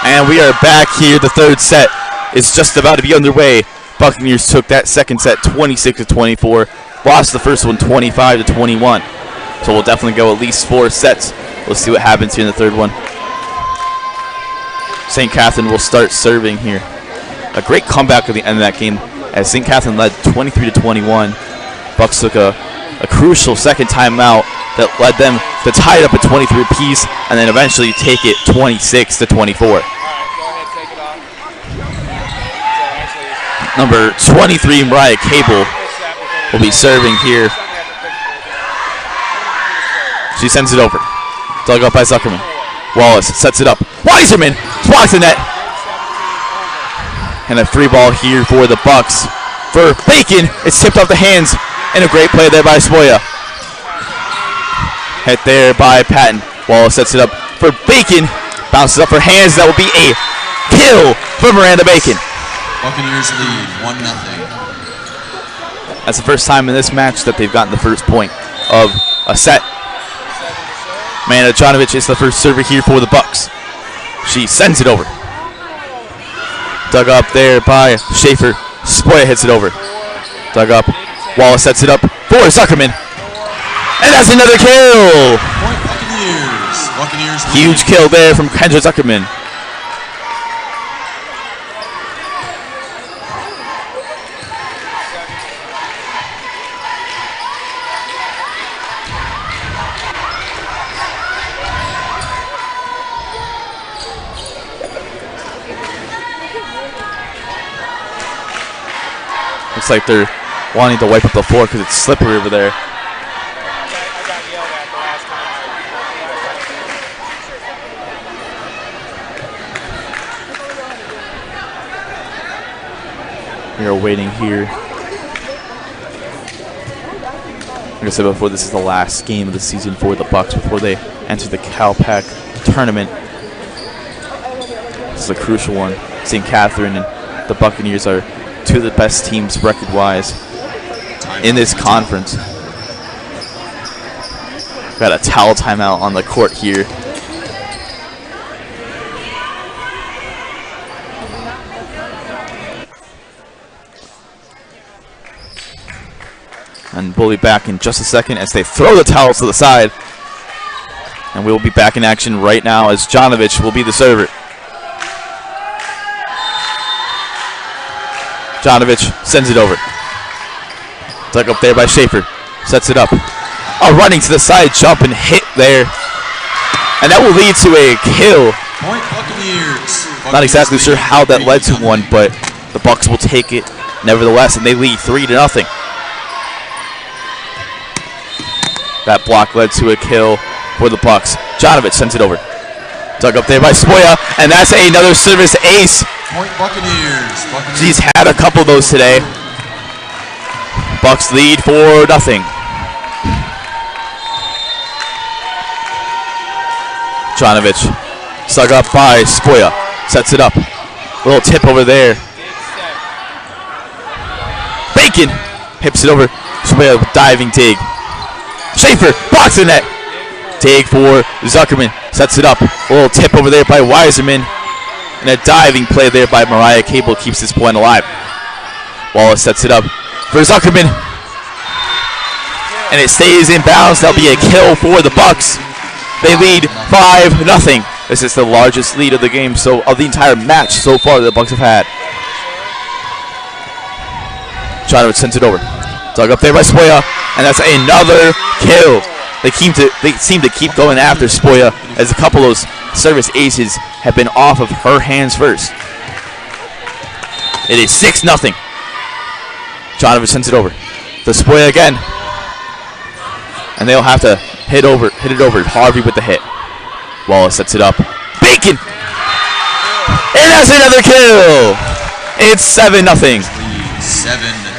And we are back here. The third set is just about to be underway. Buccaneers took that second set 26-24. Lost the first one 25-21. So we'll definitely go at least 4 sets. We'll see what happens here in the third one. St. Katherine will start serving here. A great comeback at the end of that game as St. Katherine led 23-21. Bucks took a crucial second timeout that led them to tie it up at 23 apiece and then eventually take it 26-24. Number 23, Miranda Cable, will be serving here. She sends it over. Dug up by Zuckerman. Wallace sets it up. Weiserman blocks the net. And a 3-ball here for the Bucks. For Bacon, it's tipped off the hands. And a great play there by Spoya. Hit there by Patton. Wallace sets it up for Bacon. Bounces up her hands. That will be a kill for Miranda Bacon. Buccaneers lead 1-0. That's the first time in this match that they've gotten the first point of a set. Miranda Johnson is the first server here for the Bucks. She sends it over. Dug up there by Schaefer. Spoya hits it over. Dug up. Wallace sets it up for Zuckerman. And that's another kill! Point Buccaneers. Buccaneers lead. Huge kill there from Kendra Zuckerman. Looks like they're wanting to wipe up the floor because it's slippery over there. We are waiting here. Like I said before, this is the last game of the season for the Bucks before they enter the Cal Pac Tournament. This is a crucial one. St. Katherine and the Buccaneers are two of the best teams record-wise in this conference. Got a towel timeout on the court here. And we'll be back in just a second as they throw the towels to the side. And we'll be back in action right now as Jonovich will be the server. Jonovich sends it over. Dug up there by Schaefer. Sets it up. Running to the side jump and hit there. And that will lead to a kill. Point Buccaneers. Not exactly sure how that led to one, but the Bucks will take it nevertheless, and they lead 3-0. That block led to a kill for the Bucks. Jonovich sends it over. Dug up there by Spoya, and that's another service ace. Point Buccaneers. She's had a couple of those today. Bucks lead 4-0. Jonovich, dug up by Spoya, sets it up. Little tip over there. Bacon hips it over. Spoya diving dig. Schaefer blocks the net. Dig for Zuckerman, sets it up. A little tip over there by Weiserman. And a diving play there by Miranda Cable keeps this point alive. Wallace sets it up for Zuckerman. And it stays in bounds. That'll be a kill for the Bucks. They lead 5-0. This is the largest lead of the game, so of the entire match so far that the Bucks have had. Jonovich sends it over. Dug up there by Spoya, and that's another kill. They seem to keep going after Spoya as a couple of those service aces have been off of her hands first. It is 6-0. Jonovich sends it over to Spoya again. And they'll have to hit it over. Harvey with the hit. Wallace sets it up. Bacon! And that's another kill! It's 7-0. 7.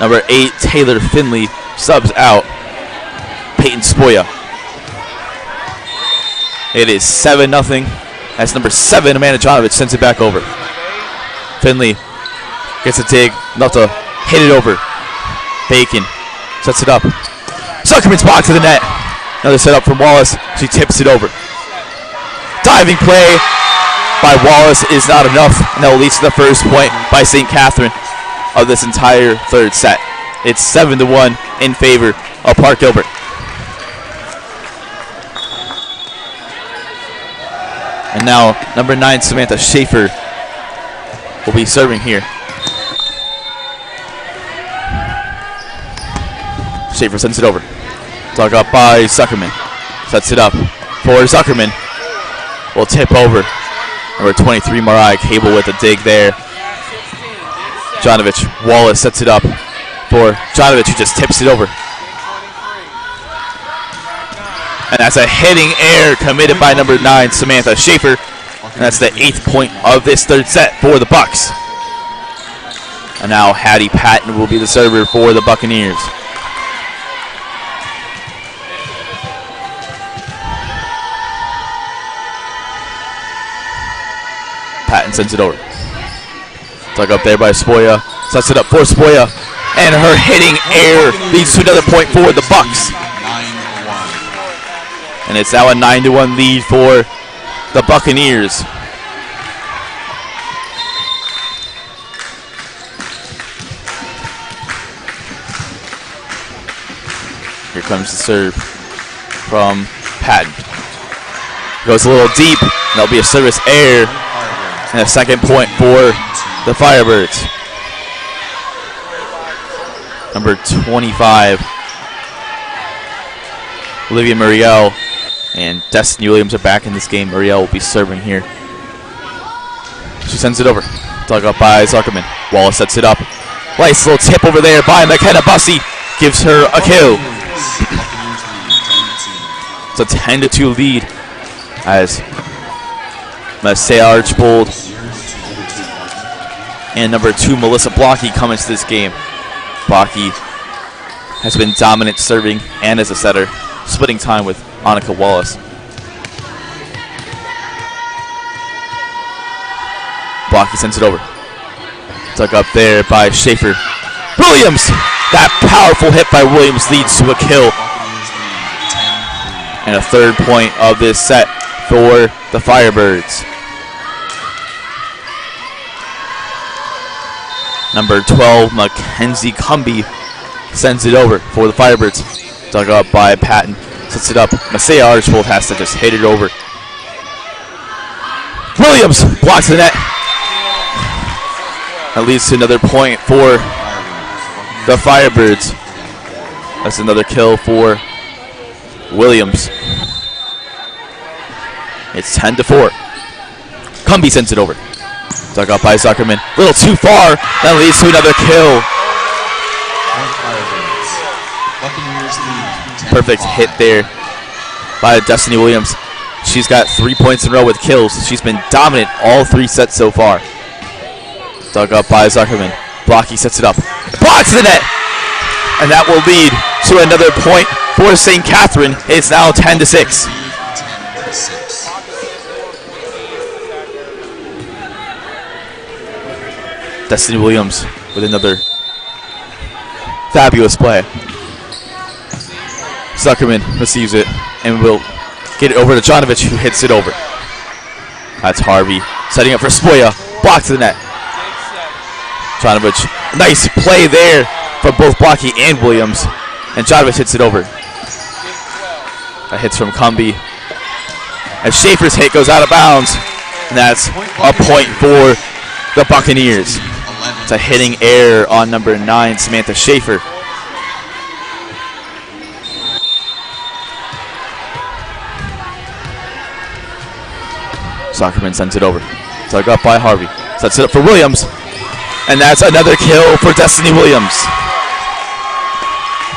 Number 8, Taylor Finley, subs out. Peyton Spoya. It is 7-0. That's number 7, Amanda Jonovich sends it back over. Finley gets a dig, enough to hit it over. Bacon sets it up. Zuckerman's block to the net. Another setup from Wallace. She tips it over. Diving play by Wallace is not enough, and that will lead to the first point by St. Katherine of this entire third set. It's 7-1 in favor of Park Gilbert. And now number 9 Samantha Schaefer will be serving here. Schaefer sends it over. Dug up by Zuckerman. Sets it up for Zuckerman. Will tip over. Number 23 Mariah Cable with a dig there. Jonovich. Wallace sets it up for Jonovich, who just tips it over. And that's a hitting error committed by number 9 Samantha Schaefer. And that's the 8th point of this third set for the Bucks. And now Hattie Patton will be the server for the Buccaneers. Patton sends it over. Dug up there by Spoya. Sets it up for Spoya. And her hitting error leads to another point for the Bucks. And it's now a 9-1 lead for the Buccaneers. Here comes the serve from Patton. Goes a little deep. That'll be a service error. And a second point for the Firebirds. Number 25, Olivia Muriel and Destiny Williams are back in this game. Muriel will be serving here. She sends it over. Dug up by Zuckerman. Wallace sets it up. Nice little tip over there by McKenna Bussey. Gives her a kill. It's a 10-2 lead as Marseille Archbold and number 2 Melissa Blocky come into this game. Blocky has been dominant serving and as a setter, splitting time with Annika Wallace. Blocky sends it over. Dug up there by Schaefer. Williams! That powerful hit by Williams leads to a kill. And a third point of this set for the Firebirds. Number 12, Mackenzie Cumby sends it over for the Firebirds. Dug up by Patton. Sets it up. Marseille Archbold has to just hit it over. Williams blocks the net. That leads to another point for the Firebirds. That's another kill for Williams. It's 10-4. Cumby sends it over. Dug up by Zuckerman. A little too far. That leads to another kill. Perfect hit there by Destiny Williams. She's got 3 points in a row with kills. She's been dominant all 3 sets so far. Dug up by Zuckerman. Blocky sets it up. Blocks the net. And that will lead to another point for St. Katherine. It's now 10-6. Destiny Williams with another fabulous play. Zuckerman receives it and will get it over to Jonovich, who hits it over. That's Harvey setting up for Spoya. Blocks the net. Jonovich, nice play there from both Blocky and Williams. And Jonovich hits it over. That hits from Cumby. As Schaefer's hit goes out of bounds. And that's a point for the Buccaneers. It's a hitting error on number 9, Samantha Schaefer. Zuckerman sends it over. Dug up by Harvey. Sets it up for Williams. And that's another kill for Destiny Williams.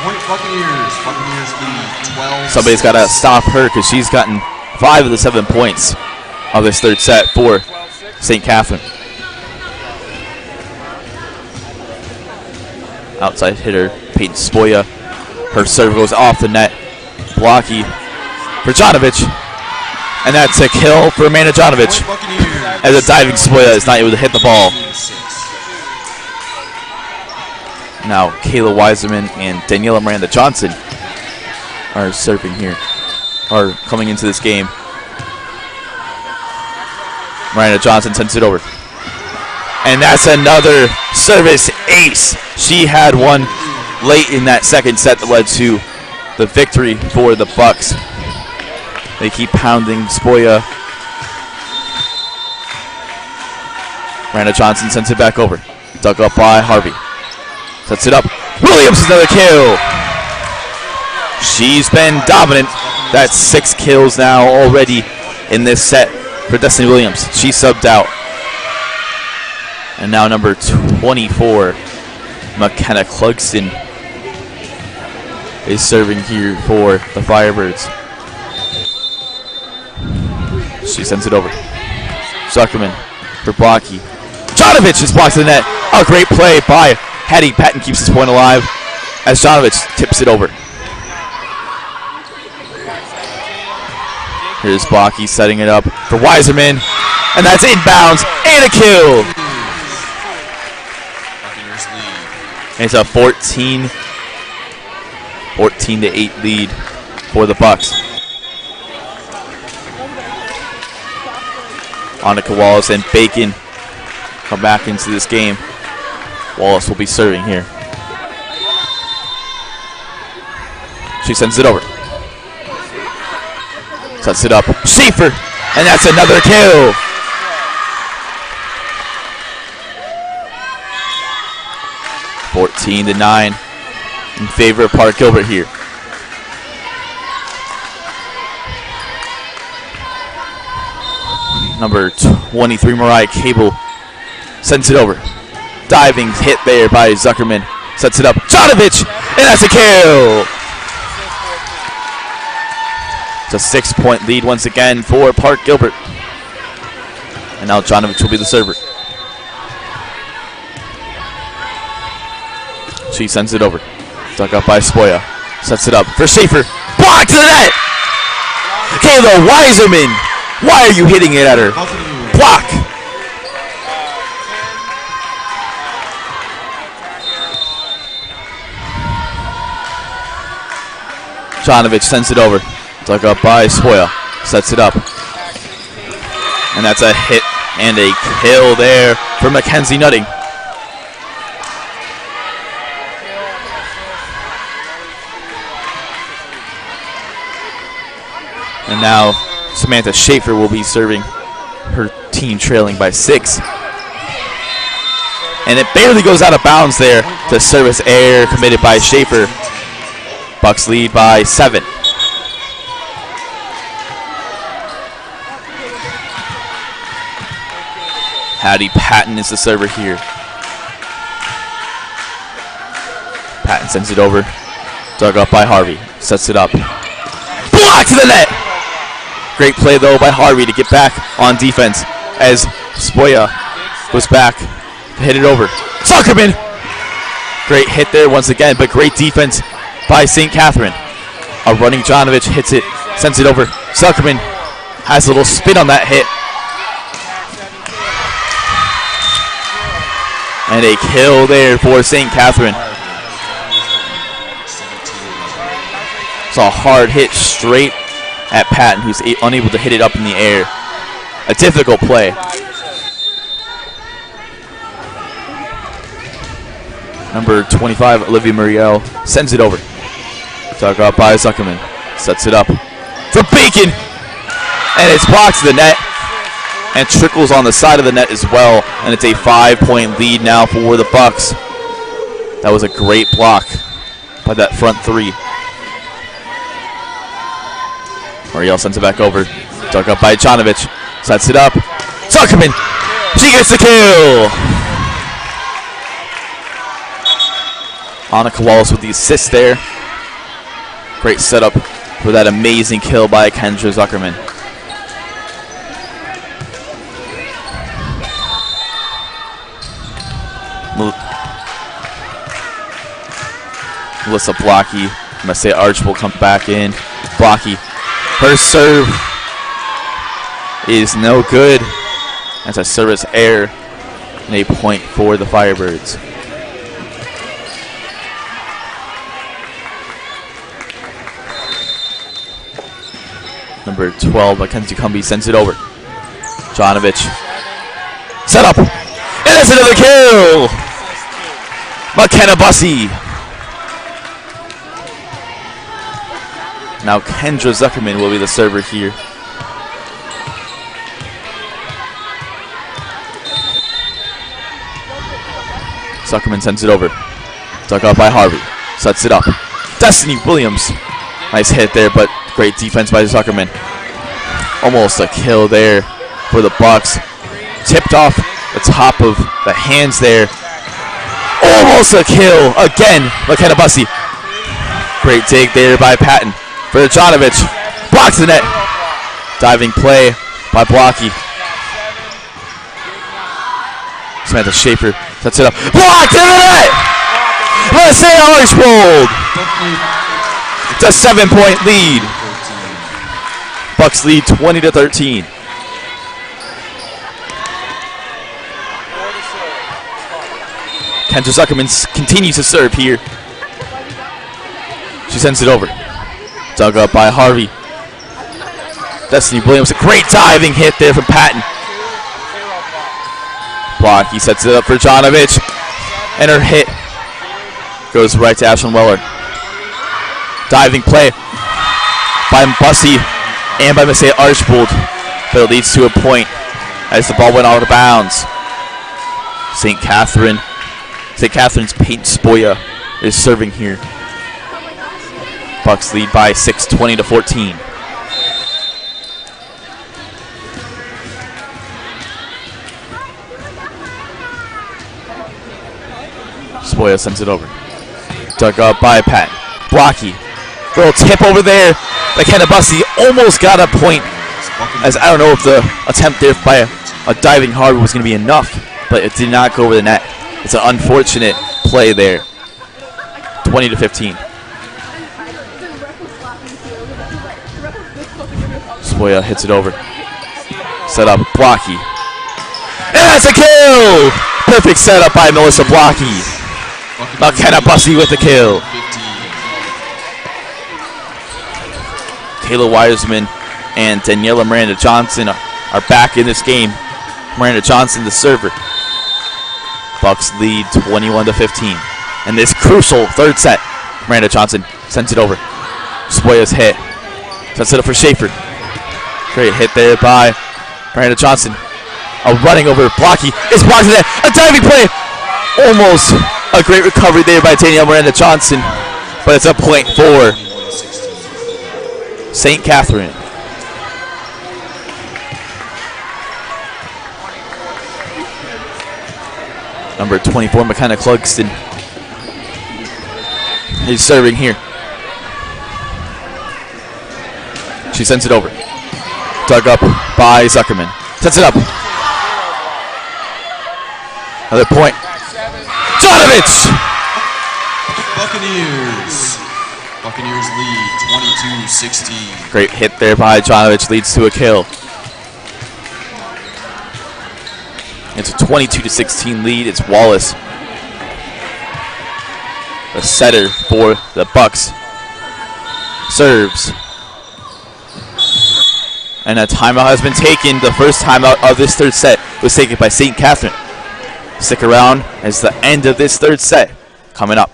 Point Buccaneers. Buccaneers lead 12. Somebody's got to stop her because she's gotten 5 of the 7 points of this third set for St. Katherine. Outside hitter, Peyton Spoya. Her serve goes off the net. Blocky for Jonovich. And that's a kill for Miranda Johnson. As a diving Spoya is not able to hit the ball. Now Kayla Wiseman and Daniela Miranda Johnson are serving here. or coming into this game. Miranda Johnson sends it over. And that's another service ace. She had one late in that second set that led to the victory for the Bucks. They keep pounding Spoya. Miranda Johnson sends it back over. Dug up by Harvey. Sets it up. Williams, another kill. She's been dominant. That's 6 kills now already in this set for Destiny Williams. She subbed out. And now number 24, Mckenna Clarkson, is serving here for the Firebirds. She sends it over. Zuckerman for Blocky. Jonovic is blocked to the net. A great play by Hattie. Patton keeps his point alive as Jonovic tips it over. Here's Blocky setting it up for Weiserman. And that's inbounds and a kill. It's a 14-8 lead for the Bucks. Annika Wallace and Bacon come back into this game. Wallace will be serving here. She sends it over. Sets it up. Schaefer! And that's another kill! (14-9) in favor of Park Gilbert here. Number 23, Mariah Cable, sends it over. Diving hit there by Zuckerman. Sets it up. Jonovic! And that's a kill! It's a 6-point lead once again for Park Gilbert. And now Jonovic will be the server. She sends it over. Dug up by Spoya. Sets it up for Schaefer. Block to the net! Kayla Weiserman! Why are you hitting it at her? Block! Jonovic sends it over. Dug up by Spoya. Sets it up. And that's a hit and a kill there for Mackenzie Nutting. And now Samantha Schaefer will be serving, her team trailing by 6. And it barely goes out of bounds there to service error committed by Schaefer. Bucks lead by 7. Hattie Patton is the server here. Patton sends it over. Dug up by Harvey. Sets it up. Block to the net! Great play, though, by Harvey to get back on defense as Spoya was back to hit it over. Zuckerman! Great hit there once again, but great defense by St. Katherine. A running Jonovic hits it, sends it over. Zuckerman has a little spin on that hit. And a kill there for St. Katherine. It's a hard hit straight at Patton, who's unable to hit it up in the air. A difficult play. Number 25, Olivia Muriel, sends it over. Dug up by Zuckerman. Sets it up for Bacon. And it's blocked to the net. And trickles on the side of the net as well. And it's a 5-point lead now for the Bucks. That was a great block by that front three. Muriel sends it back over. Dug up by Jonovic. Sets it up. Zuckerman! She gets the kill! Annika Wallace with the assist there. Great setup for that amazing kill by Kendra Zuckerman. Melissa Blocky. I'm going to say Arch will come back in. Blocky. Her serve is no good. That's a service error and a point for the Firebirds. Number 12, Mackenzie Cumbie sends it over. Jonovic. Set up. And that's another kill. Mckenna Bussey. Now Kendra Zuckerman will be the server here. Zuckerman sends it over. Dug up by Harvey. Sets it up. Destiny Williams. Nice hit there, but great defense by Zuckerman. Almost a kill there for the Bucks. Tipped off the top of the hands there. Almost a kill again. Mckenna Bussey. Great dig there by Patton for Jonovic. Blocks the net. Diving play by Blocky. Samantha Schaefer sets it up. Blocked in the net! Let's say Archbold! It's a 7-point lead. Bucks lead 20-13. Kendra Zuckerman continues to serve here. She sends it over. Dug up by Harvey. Destiny Williams, a great diving hit there from Patton. Block, he sets it up for Jonovic. And her hit goes right to Ashlyn Weller. Diving play by Bussey and by Messiah Archbold. But it leads to a point as the ball went out of bounds. St. Catherine's Peyton Spoya is serving here. Bucks lead by 6, 20-14. Spoya sends it over. Dug up by Pat. Blocky. Little tip over there. Mckenna Bussey almost got a point. As I don't know if the attempt there by a diving Harvey was going to be enough, but it did not go over the net. It's an unfortunate play there. 20-15. Spoya hits it over. Set up Blocky. And that's a kill! Perfect setup by Melissa Blocky. Mckenna Bussey with the kill. Taylor Wiseman and Daniela Miranda Johnson are back in this game. Miranda Johnson, the server. Bucks lead 21-15. And this crucial third set, Miranda Johnson sends it over. Spoya's hit. Sets it up for Schaefer. Great hit there by Miranda Johnson. A running over Blocky. It's blocked in there. A diving play. Almost a great recovery there by Danielle Miranda Johnson. But it's a point for St. Catherine. Number 24, Mckenna Clarkson. He's serving here. She sends it over. Dug up by Zuckerman. Sets it up. Another point. Jonovic! Buccaneers lead 22-16. Great hit there by Jonovic, leads to a kill. It's a 22-16 lead. It's Wallace, the setter for the Bucks. Serves. And a timeout has been taken. The first timeout of this third set was taken by St. Catherine. Stick around as the end of this third set coming up.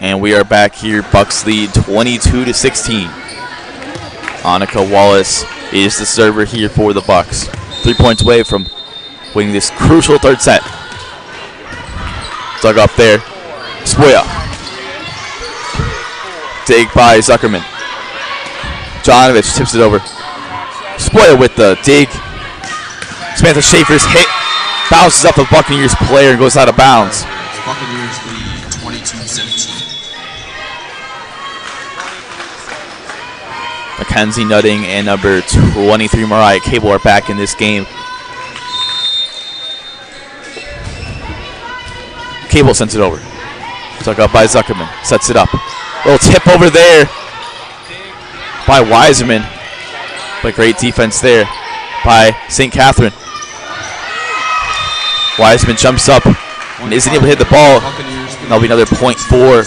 And we are back here. Bucks lead 22-16. Annika Wallace is the server here for the Bucks. 3 points away from winning this crucial third set. Dug up there. Spoya. Dig by Zuckerman. Jonovich tips it over. Spoya with the dig. Samantha Schaefer's hit. Bounces up the Buccaneers player and goes out of bounds. Buccaneers lead 22-17. Mackenzie Nutting and number 23 Mariah Cable are back in this game. Cable sends it over. Dug up by Zuckerman. Sets it up. Little tip over there by Wiseman. But great defense there by St. Catherine. Wiseman jumps up and isn't able to hit the ball. That'll be another point for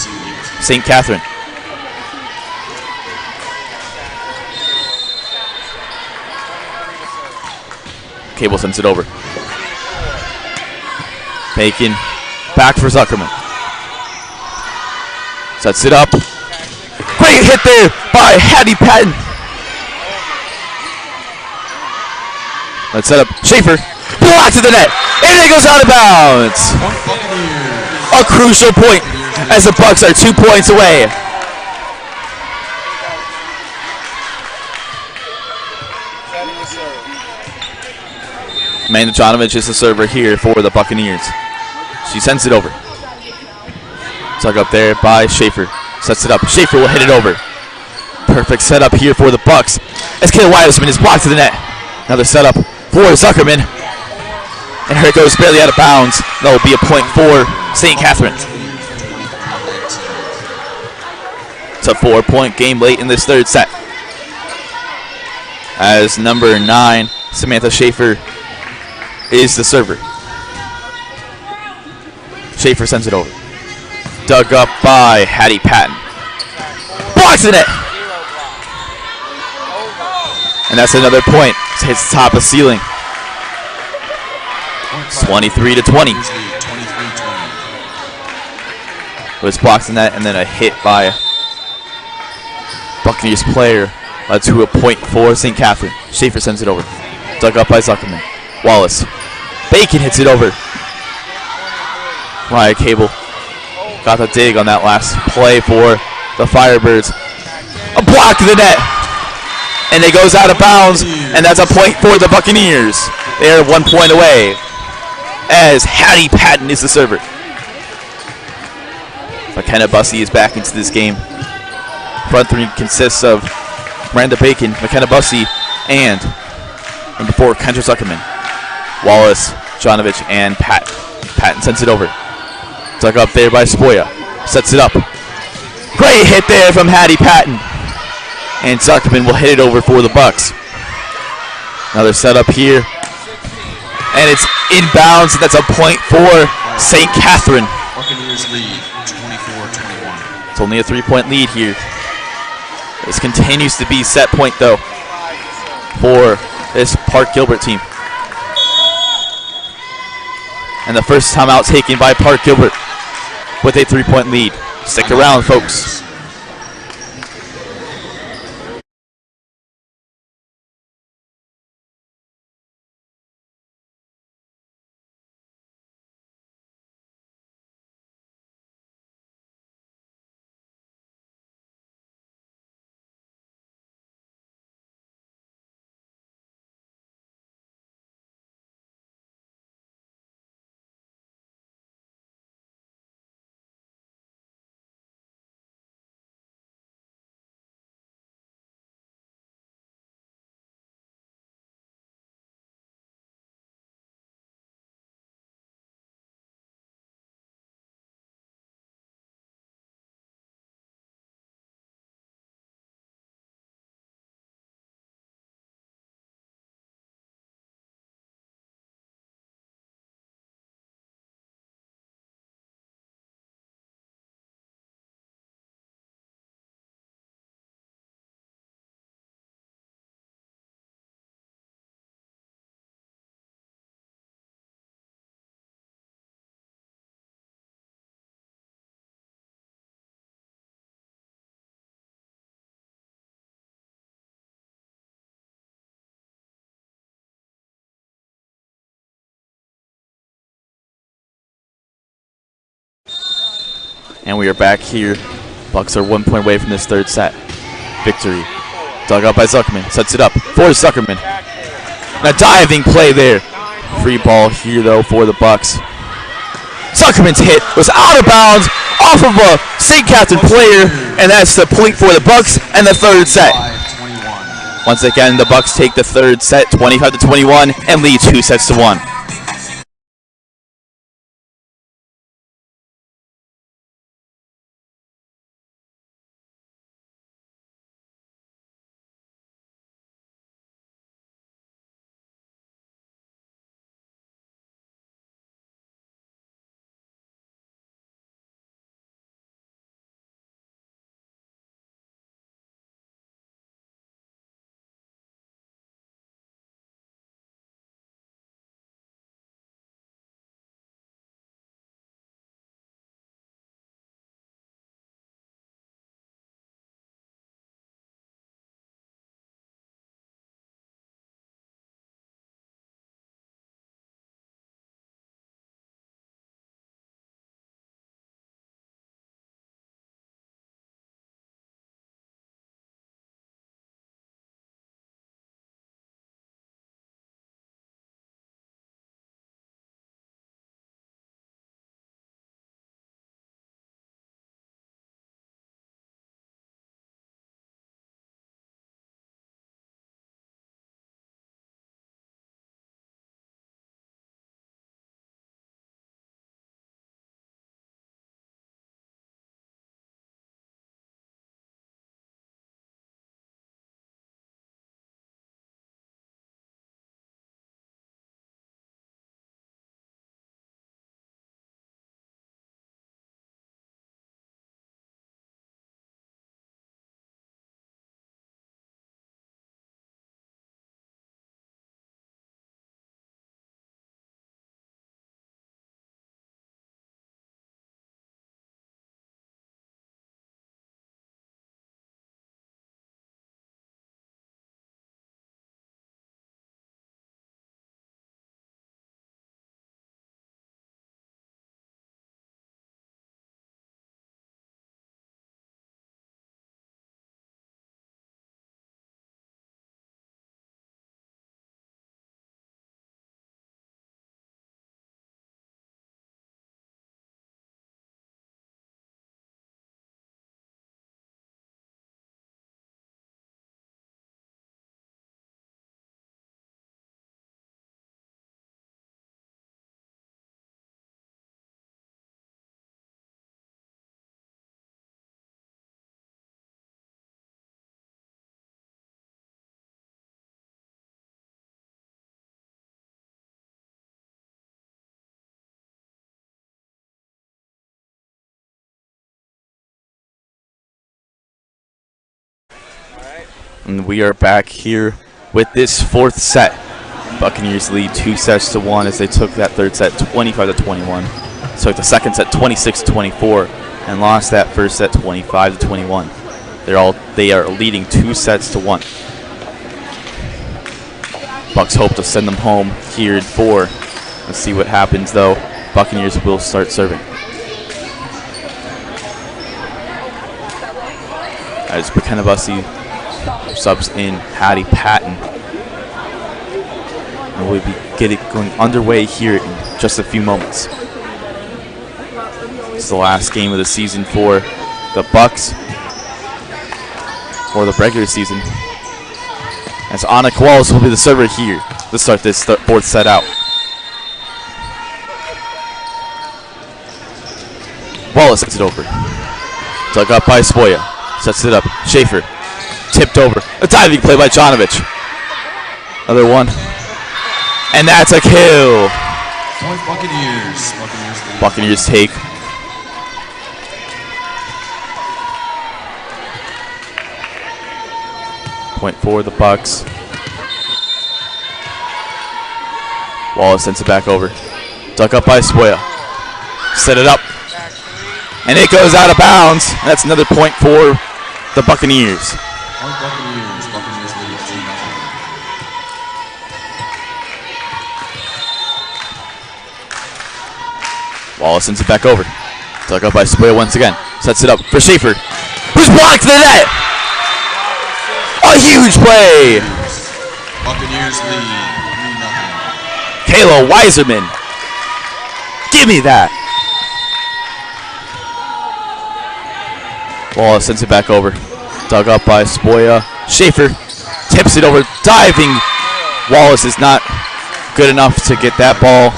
St. Catherine. Cable sends it over. Bacon back for Zuckerman. Sets it up. Great hit there by Hattie Patton. Let's set up Schaefer. Blocked to the net. And it goes out of bounds. A crucial point as the Bucks are 2 points away. Miranda Johnson is the server here for the Buccaneers. She sends it over. Dug up there by Schaefer. Sets it up. Schaefer will hit it over. Perfect setup here for the Bucks. As Kayla Wiseman is blocked to the net. Another setup for Zuckerman. And here it goes, barely out of bounds. That will be a point for St. Catherine. It's a 4-point game late in this third set. As number 9, Samantha Schaefer, is the server. Schaefer sends it over. Dug up by Hattie Patton. Blocks the net. And that's another point. It hits the top of the ceiling. 23-20. It was blocked in that and then a hit by Buccaneers player led to a point for St. Catherine. Schaefer sends it over. Dug up by Zuckerman. Wallace. Bacon hits it over. Mariah Cable got the dig on that last play for the Firebirds. A block to the net. And it goes out of bounds, and that's a point for the Buccaneers. They are 1 point away as Hattie Patton is the server. Mckenna Bussey is back into this game. Front three consists of Miranda Bacon, Mckenna Bussey, and number 4, Kendra Zuckerman. Wallace, Jonovich, and Patton. Patton sends it over. Dug up there by Spoya. Sets it up. Great hit there from Hattie Patton. And Zuckerman will hit it over for the Bucks. Another setup here. And it's inbounds, and that's a point for St. Catherine. Buccaneers lead 24-21. It's only a 3-point lead here. This continues to be set point, though, for this Park Gilbert team. And the first timeout taken by Park Gilbert with a 3-point lead. Stick around, folks. And we are back here. Bucks are 1 point away from this third set. Victory. Dug up by Zuckerman. Sets it up for Zuckerman. And a diving play there. Free ball here, though, for the Bucks. Zuckerman's hit was out of bounds off of a St. Katherine player, and that's the point for the Bucks and the third set. Once again, the Bucks take the third set, 25-21, and lead 2 sets to 1. And we are back here with this fourth set. Buccaneers lead 2 sets to 1 as they took that third set 25-21. Took the second set 26-24 and lost that first set 25-21. They are leading 2 sets to 1. Bucks hope to send them home here in 4. Let's see what happens though. Buccaneers will start serving. As Mckenna subs in Hattie Patton. And we'll be going underway here in just a few moments. It's the last game of the season for the Bucks, for the regular season. As Anna Kowals will be the server here to start this fourth set out. Wallace sets it over. Dug up by Spoya. Sets it up. Schaefer. Tipped over. A diving play by Jonovich. Another one. And that's a kill. Buccaneers take. Point for the Bucks. Wallace sends it back over. Dug up by Spoya. Set it up. And it goes out of bounds. And that's another point for the Buccaneers. Buccaneers lead 2-0. Wallace sends it back over. Dug up by Spoya once again. Sets it up for Schaefer, who's blocked the net. A huge play. Buccaneers lead 3-0. Kayla Weiserman. Give me that. Wallace sends it back over. Dug up by Spoya. Schaefer tips it over. Diving. Wallace is not good enough to get that ball.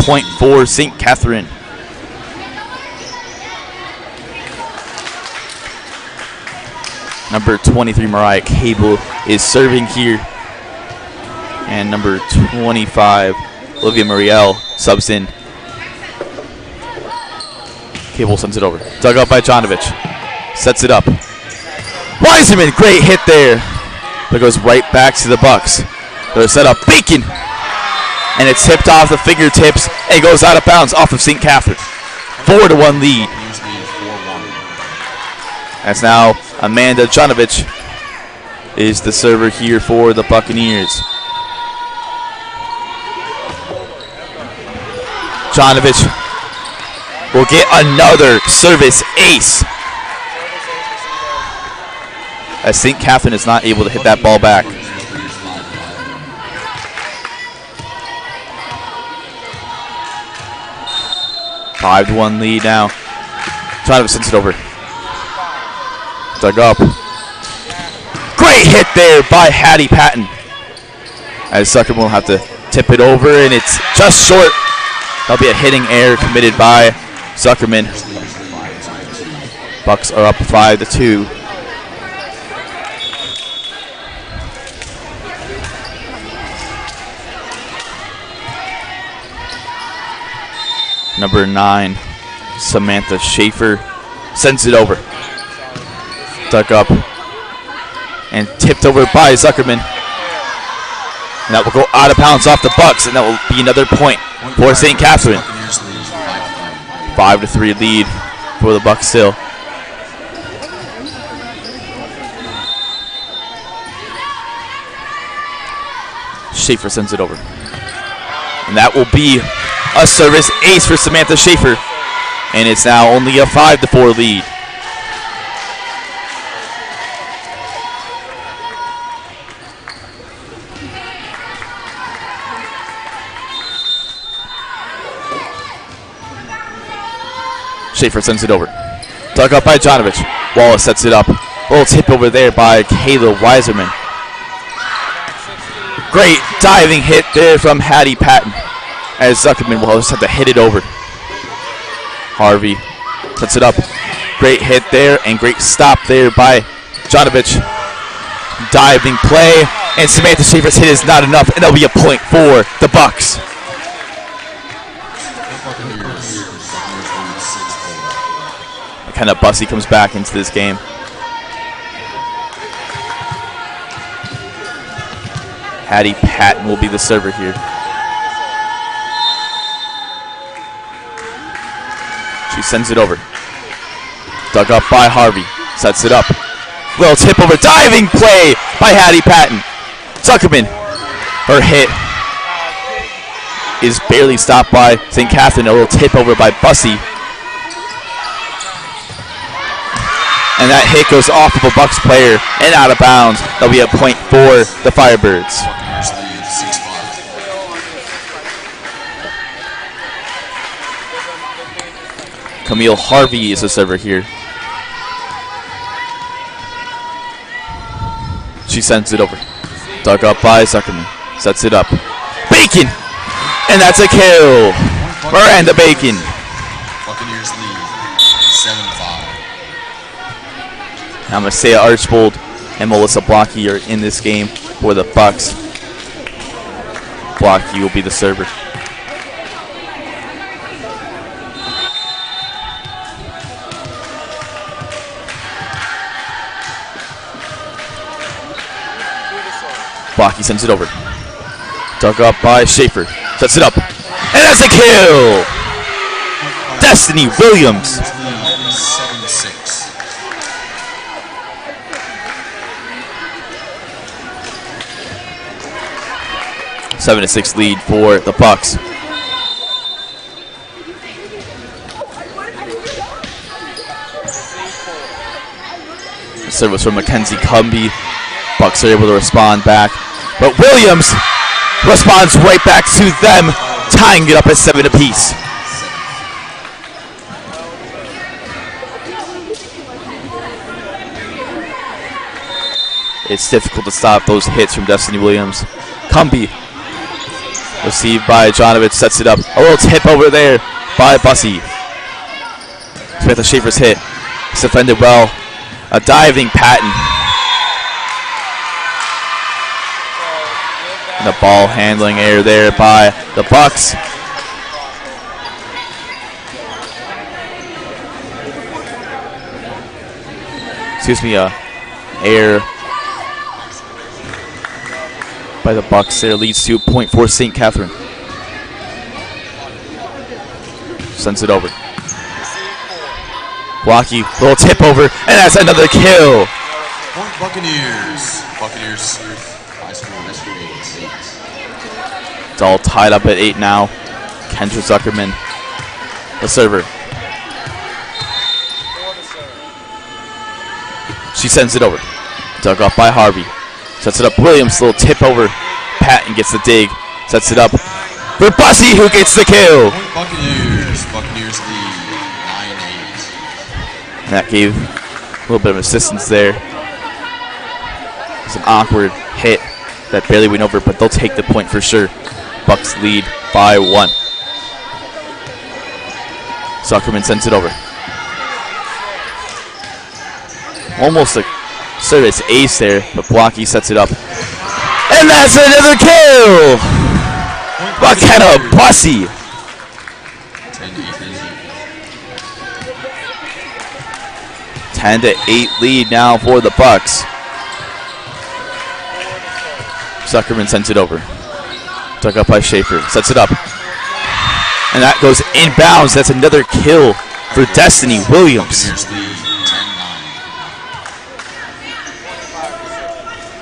Point for St. Katherine. Number 23, Mariah Cable, is serving here. And number 25, Olivia Muriel, subs in. Cable sends it over. Dug up by Jonovich. Sets it up. Weiserman, great hit there. But goes right back to the Bucks. They're set up. Bacon! And it's tipped off the fingertips and goes out of bounds off of St. Katherine. 4-1 lead. That's now Amanda Jonovich is the server here for the Buccaneers. Jonovich will get another service ace, as St. Katherine is not able to hit that ball back. Five to 1 lead now. Jonovich sends it over. Dug up. Great hit there by Hattie Patton, as Zuckerman will have to tip it over, and it's just short. That'll be a hitting error committed by Zuckerman. Bucks are up 5-2. Number 9, Samantha Schaefer, sends it over. Dug up and tipped over by Zuckerman. And that will go out of bounds off the Bucks, and that will be another point for St. Katherine. 5-3 lead for the Bucks still. Schaefer sends it over. And that will be a service ace for Samantha Schaefer. And it's now only a 5-4 lead. Schaefer sends it over. Dug up by Jonovich. Wallace sets it up. A little tip over there by Kayla Weiserman. Great diving hit there from Hattie Patton, as Zuckerman will just have to hit it over. Harvey sets it up. Great hit there and great stop there by Jonovich. Diving play, and Samantha Schaefer's hit is not enough, and that'll be a point for the Bucks. Mckenna Bussey comes back into this game. Hattie Patton will be the server here. She sends it over. Dug up by Harvey. Sets it up. Little tip over. Diving play by Hattie Patton. Zuckerman. Her hit is barely stopped by St. Katherine. A little tip over by Bussey. And that hit goes off of a Bucks player and out of bounds. That'll be a point for the Firebirds. Camille Harvey is the server here. She sends it over. Dug up by Zuckerman. Sets it up. Bacon! And that's a kill. Miranda Bacon. Buccaneers lead 7-5. Now Messiah Archbold and Melissa Blocky are in this game for the Bucks. Blocky will be the server. Blocky sends it over. Dug up by Schaefer. Sets it up. And that's a kill! Destiny Williams. 7-6. 7-6 lead for the Bucks. The service from Mackenzie Cumbie. Bucks are able to respond back. But Williams responds right back to them, tying it up at 7 apiece. It's difficult to stop those hits from Destiny Williams. Cumbie, received by Jonovich, sets it up. A little tip over there by Bussy. Samantha Schaefer's hit. It's defended well. A diving Patton. And a ball handling error there by the Bucks. Excuse me, error by the Bucks there leads to point for St. Catherine. Sends it over. Blocky, little tip over, and that's another kill. Point Buccaneers. Buccaneers high score yesterday 8. It's all tied up at 8 now. Kendra Zuckerman, the server. She sends it over. Dug up by Harvey. Sets it up. Williams, little tip over. Patton gets the dig. Sets it up for Bussy, who gets the kill. Point Buccaneers. Buccaneers lead 9-8. And that gave a little bit of assistance there. It's an awkward hit that barely went over, but they'll take the point for sure. Bucks lead by 1. Zuckerman sends it over. Almost a service ace there, but Blocky sets it up. And that's another kill! Mckenna Bussy. 10-8 lead now for the Bucks. Zuckerman sends it over. Dug up by Schaefer. Sets it up. And that goes inbounds. That's another kill for Destiny Williams.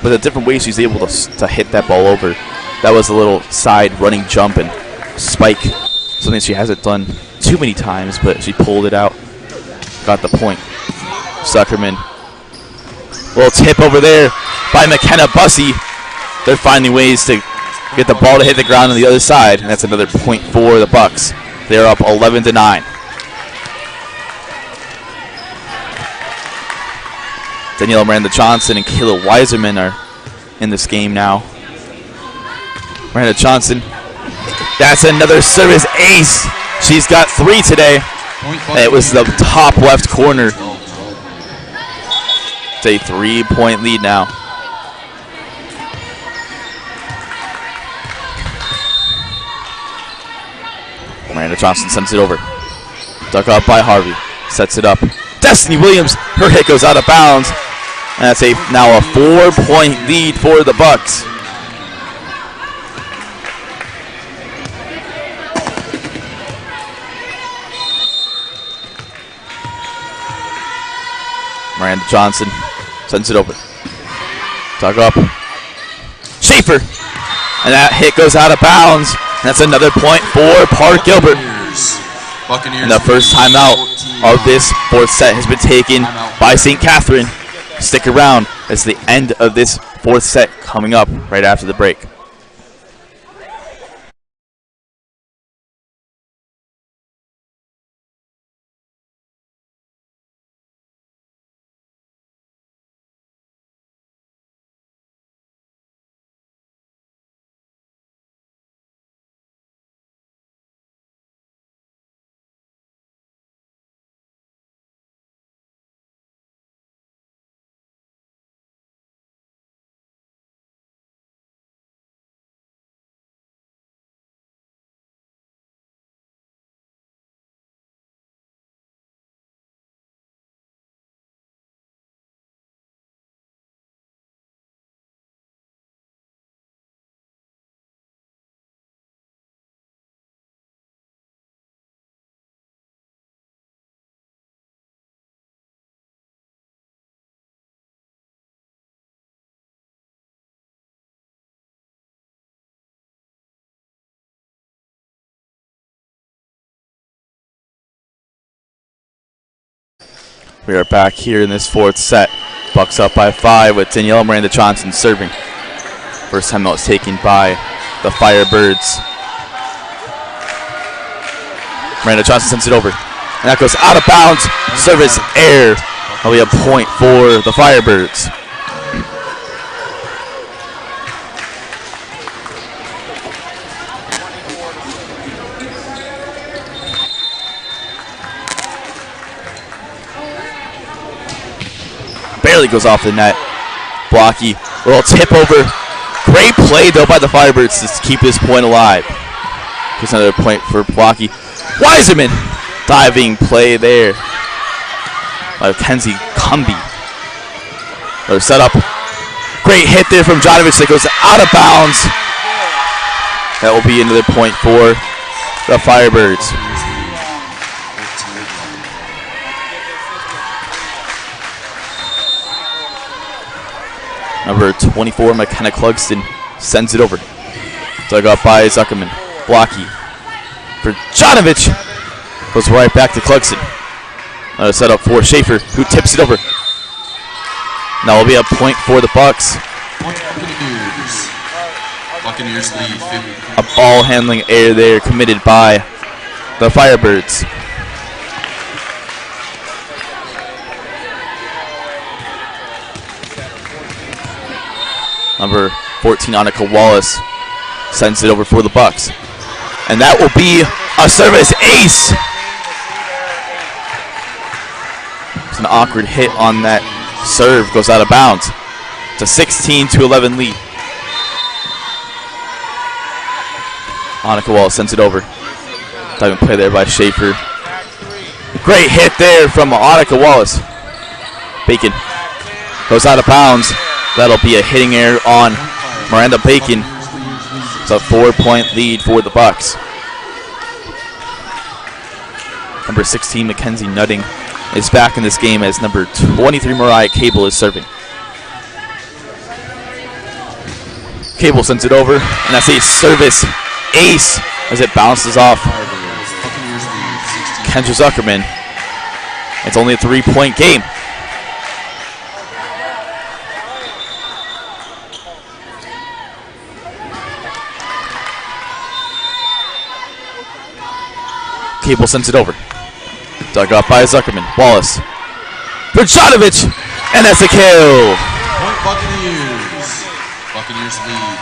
But the different ways she's able to hit that ball over. That was a little side running jump and spike. Something she hasn't done too many times, but she pulled it out. Got the point. Zuckerman. Little tip over there by Mckenna Bussy. They're finding ways to get the ball to hit the ground on the other side, and that's another point for the Bucks. They're up 11-9. Daniela Miranda Johnson and Kayla Weiserman are in this game now. Miranda Johnson. That's another service ace. She's got 3 today. It was the top left corner. It's a 3-point lead now. Miranda Johnson sends it over. Dug up by Harvey. Sets it up. Destiny Williams. Her hit goes out of bounds. And that's now a 4-point lead for the Bucks. Miranda Johnson sends it over. Dug up. Schaefer. And that hit goes out of bounds. And that's another point for Park Gilbert. Buccaneers. And the first timeout of this 4th set has been taken by St. Catherine. Stick around. It's the end of this 4th set coming up right after the break. We are back here in this fourth set. Bucks up by 5 with Danielle Miranda Johnson serving. First time that was taken by the Firebirds. Miranda Johnson sends it over. And that goes out of bounds. Service air. That'll be a point for the Firebirds. Barely goes off the net. Blocky. Little tip over. Great play though by the Firebirds to keep this point alive. Here's another point for Blocky. Weiserman. Diving play there by Kenzie Cumby. Another setup. Great hit there from Jonovich that goes out of bounds. That will be another point for the Firebirds. Number 24, Mckenna Clarkson sends it over. Dug up by Zuckerman. Blocky for Jonovich. Goes right back to Clarkson. Another setup for Schaefer, who tips it over. That will be a point for the Bucks. Buccaneers lead 50. A ball handling error there committed by the Firebirds. Number 14, Annika Wallace, sends it over for the Bucks. And that will be a service ace. It's an awkward hit on that serve, goes out of bounds. It's a 16-11 lead. Annika Wallace sends it over. Diving play there by Schaefer. Great hit there from Annika Wallace. Bacon goes out of bounds. That'll be a hitting error on Miranda Bacon. It's a 4-point lead for the Bucks. Number 16, Mackenzie Nutting, is back in this game as number 23, Mariah Cable, is serving. Cable sends it over, and that's a service ace as it bounces off Kendra Zuckerman. It's only a 3-point game. Cable sends it over. Dug up by Zuckerman. Wallace. For Jonovich! And that's a kill! Point Buccaneers. Buccaneers lead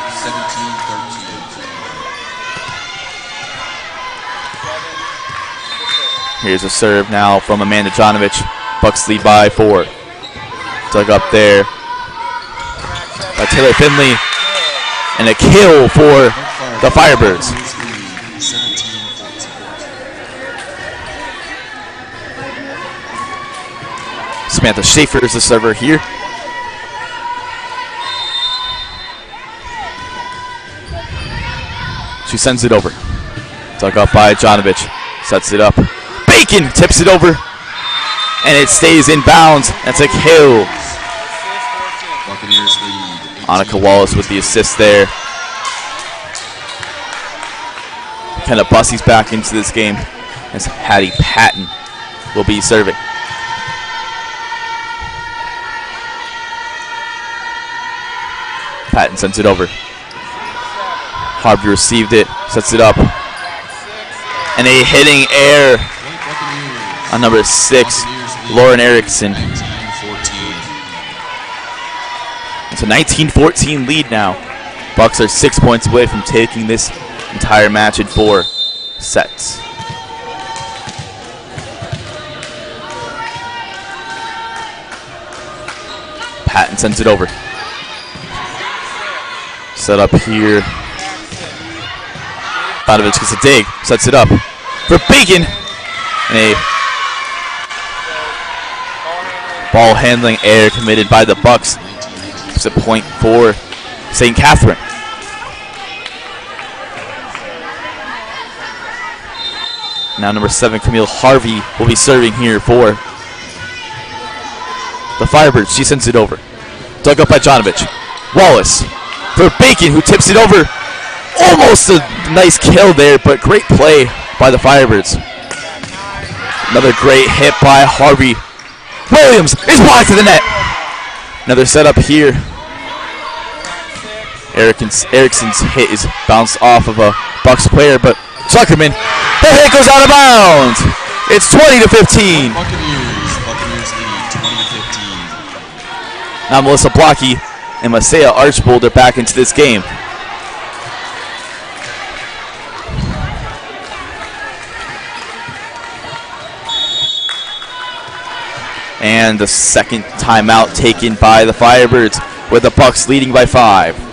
17-13. Here's a serve now from Amanda Jonovich. Bucks lead by 4. Dug up there by Taylor Finley. And a kill for the Firebirds. Samantha Schaefer is the server here. She sends it over. Dug up by Jonovich. Sets it up. Bacon tips it over. And it stays in bounds. That's a kill. Buccaneers lead. Annika Wallace with the assist there. Kind of Bussey's back into this game as Hattie Patton will be serving. Patton sends it over. Harvey received it, sets it up. And a hitting error on number 6, Lauren Erickson. It's a 19-14 lead now. Bucks are 6 points away from taking this entire match in 4 sets. Patton sends it over. Set up here. Badovich gets a dig, sets it up for Bacon. And a ball handling error committed by the Bucks. It's a point for St. Catherine. Now number 7, Camille Harvey, will be serving here for the Firebirds. She sends it over. Dug up by Jonovich. Wallace for Bacon, who tips it over. Almost a nice kill there, but great play by the Firebirds. Another great hit by Harvey. Williams is blocked to the net. Another setup here. Erickson's hit is bounced off of a Bucks player, but Zuckerman, the hit goes out of bounds. It's 20-15. Buccaneers lead 20-15. Now Melissa Blocky and Masaya Archbold are back into this game. And the second timeout taken by the Firebirds, with the Bucks leading by 5.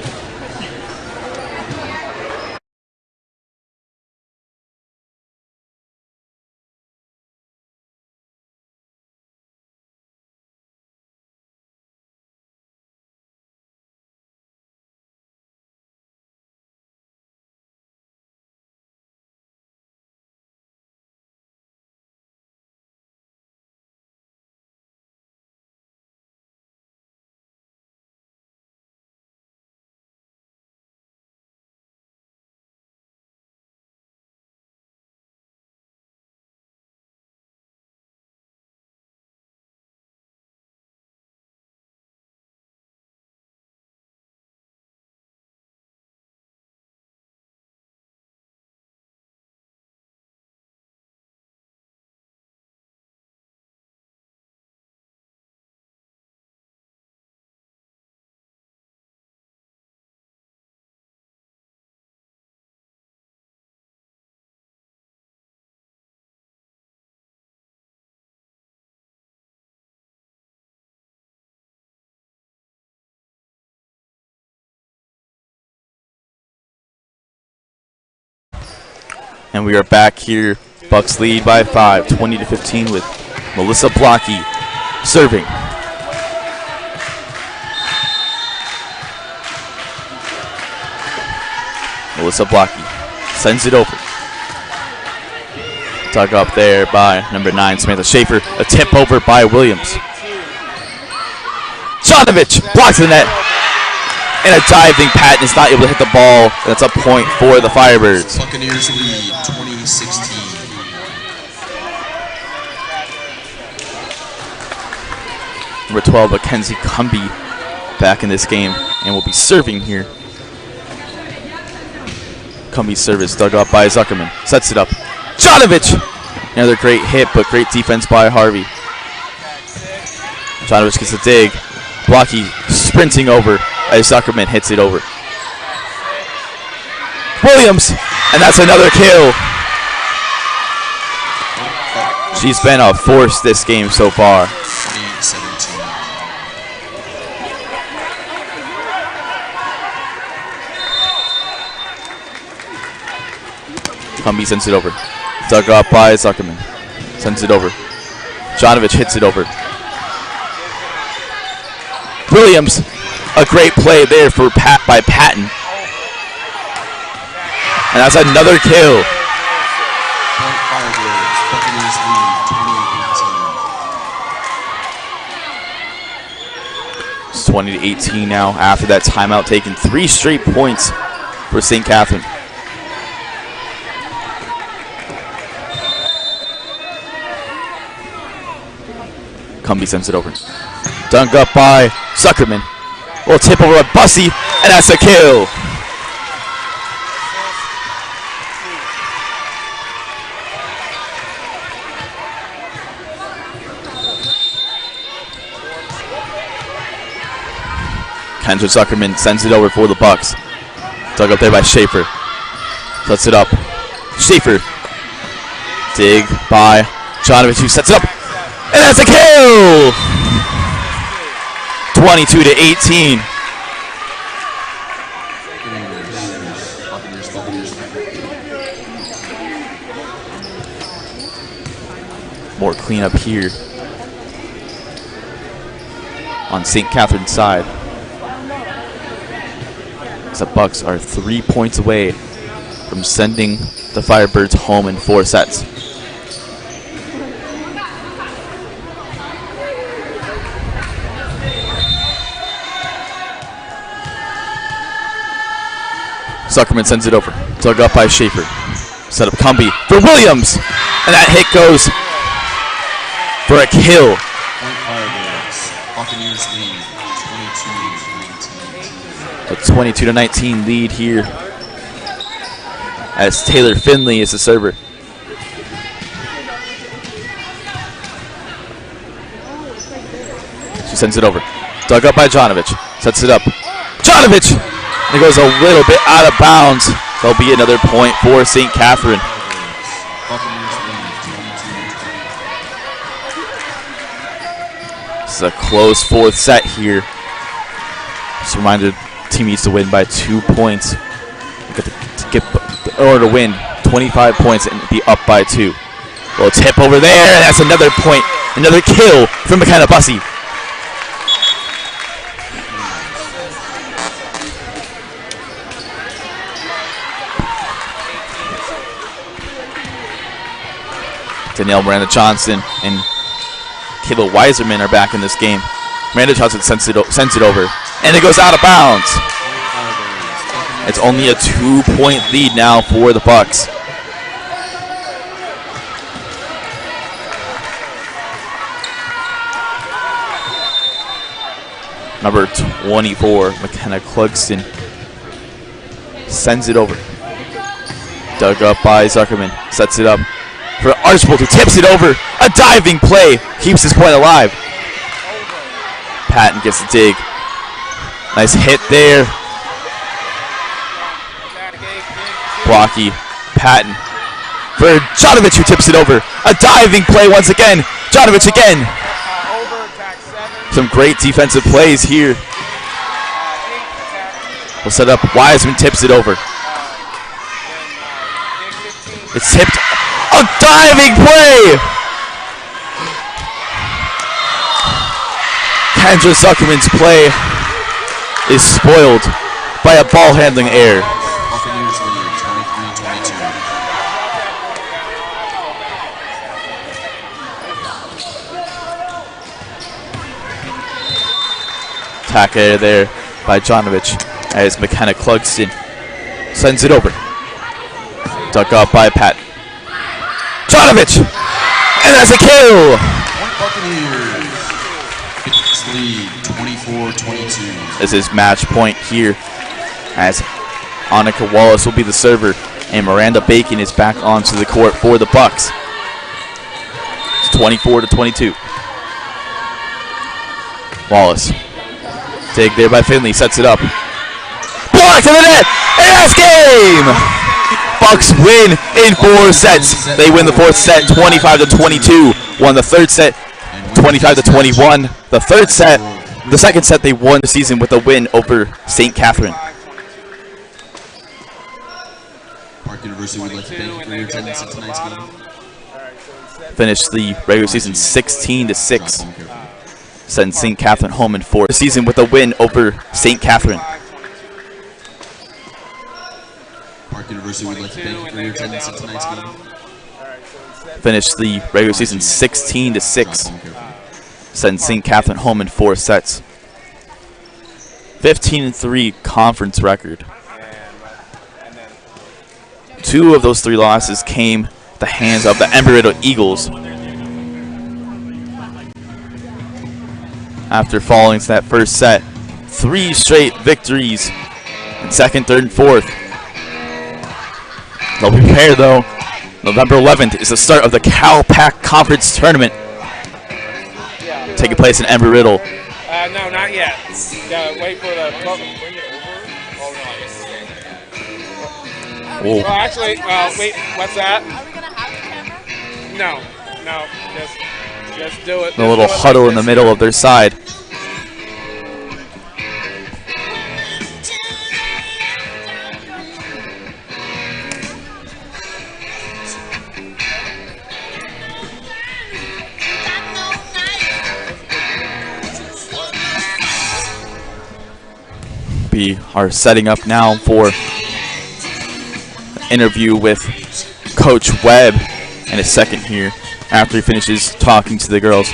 And we are back here. Bucks lead by 5, 20-15, with Melissa Blocky serving. Melissa Blocky sends it over. Dug up there by number 9, Samantha Schaefer. A tip over by Williams. Jonovich blocks the net. And a diving Patton is not able to hit the ball. That's a point for the Firebirds. Buccaneers lead 20-16. Number 12, Mackenzie Cumby, back in this game and will be serving here. Cumby's service dug up by Zuckerman. Sets it up. Jonovich! Another great hit, but great defense by Harvey. Jonovich gets a dig. Blocky sprinting over as Zuckerman hits it over. Williams! And that's another kill. She's been a force this game so far. 20-17. Cumby sends it over. Dug up by Zuckerman. Sends it over. Jonovich hits it over. Williams, a great play there for by Patton. And that's another kill. Firebirds, Buccaneers lead 20-18. It's 20-18 now after that timeout taken. 3 straight points for St. Katherine. Cumby sends it over. Dunk up by Zuckerman. Will tip over a Bussy, and that's a kill. Kendra Zuckerman sends it over for the Bucks. Dug up there by Schaefer. Sets it up. Schaefer. Dig by Jonovich, who sets it up. And that's a kill! 22-18. More cleanup here on St. Catherine's side. The Bucks are 3 points away from sending the Firebirds home in 4 sets. Zuckerman sends it over. Dug up by Schaefer. Set up Cumby for Williams. And that hit goes for a kill. Buccaneers lead 22-19. A 22-19 lead here as Taylor Finley is the server. She sends it over. Dug up by Jonovich. Sets it up. Jonovich! It goes a little bit out of bounds. There'll be another point for St. Katherine. This is a close fourth set here. Just a reminder, the team needs to win by 2 points. In order to win 25 points and be up by 2. Little tip over there, and that's another point. Another kill from Mckenna Bussey. Danielle Miranda Johnson and Kayla Weiserman are back in this game. Miranda Johnson sends it over, and it goes out of bounds. It's only a 2-point lead now for the Bucks. Number 24, Mckenna Clarkson, sends it over. Dug up by Zuckerman, sets it up for Archibald, who tips it over. A diving play keeps his point alive. Patton gets a dig. Nice hit there. Blocky. Patton for Jonovich, who tips it over. A diving play once again. Jonovich again. Some great defensive plays here. We'll set up. Wiseman tips it over. It's tipped. A diving play! Kendra Zuckerman's play is spoiled by a ball handling error. Buccaneers lead 23-22. Attack error there by Jonovich as Mckenna Clarkson sends it over. Dug up by Pat. Jonovich! And that's a kill! Buccaneers lead 24-22. This is match point here as Annika Wallace will be the server and Miranda Bacon is back onto the court for the Bucks. It's 24-22. Wallace. Dig there by Finley, sets it up. Blocked to the net! And that's game! Bucks win in 4 sets. They win the 4th set 25-22. Won the 3rd set 25-21. The second set they won the season with a win over St. Katherine. Park University would like to thank you for your attendance at tonight's game. Finished the regular season 16-6. Sent St. Katherine home in 4th season with a win over St. Katherine. Park University would like to thank you for your attendance at tonight's game. Finished the regular season 16-6. Sent St. Katherine home in 4 sets. 15-3 conference record. 2 of those 3 losses came at the hands of the Embry-Riddle Eagles. After falling to that first set, 3 straight victories in 2nd, 3rd, and 4th. They'll be prepared though. November 11th is the start of the Cal Pac Conference Tournament. Taking place in Embry-Riddle. No, not yet. Gotta wait for the bring it over. Oh, no. Well, actually, wait, what's that? Are we gonna have the camera? No, just do it. A little huddle in the middle of their side. We are setting up now for an interview with Coach Webb in a second here after he finishes talking to the girls.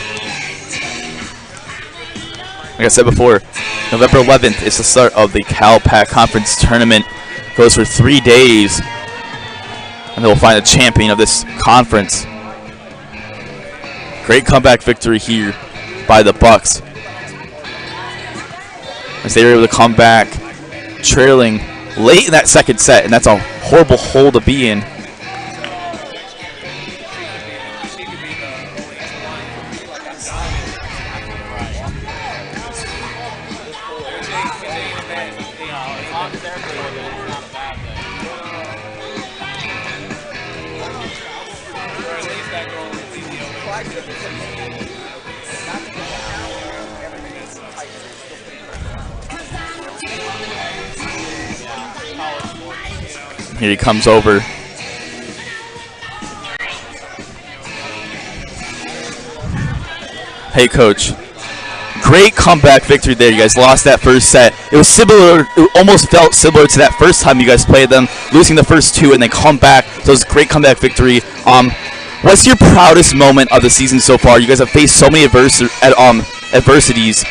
Like I said before, November 11th is the start of the Cal Pac Conference Tournament. It goes for 3 days, and they will find a champion of this conference. Great comeback victory here by the Bucks. as they were able to come back trailing late in that second set, and that's a horrible hole to be in. Here he comes over. Hey, Coach. Great comeback victory there. You guys lost that first set. It was similar. It almost felt similar to that first time you guys played them, losing the first two and then come back. So it was a great comeback victory. What's your proudest moment of the season so far? You guys have faced so many adversities.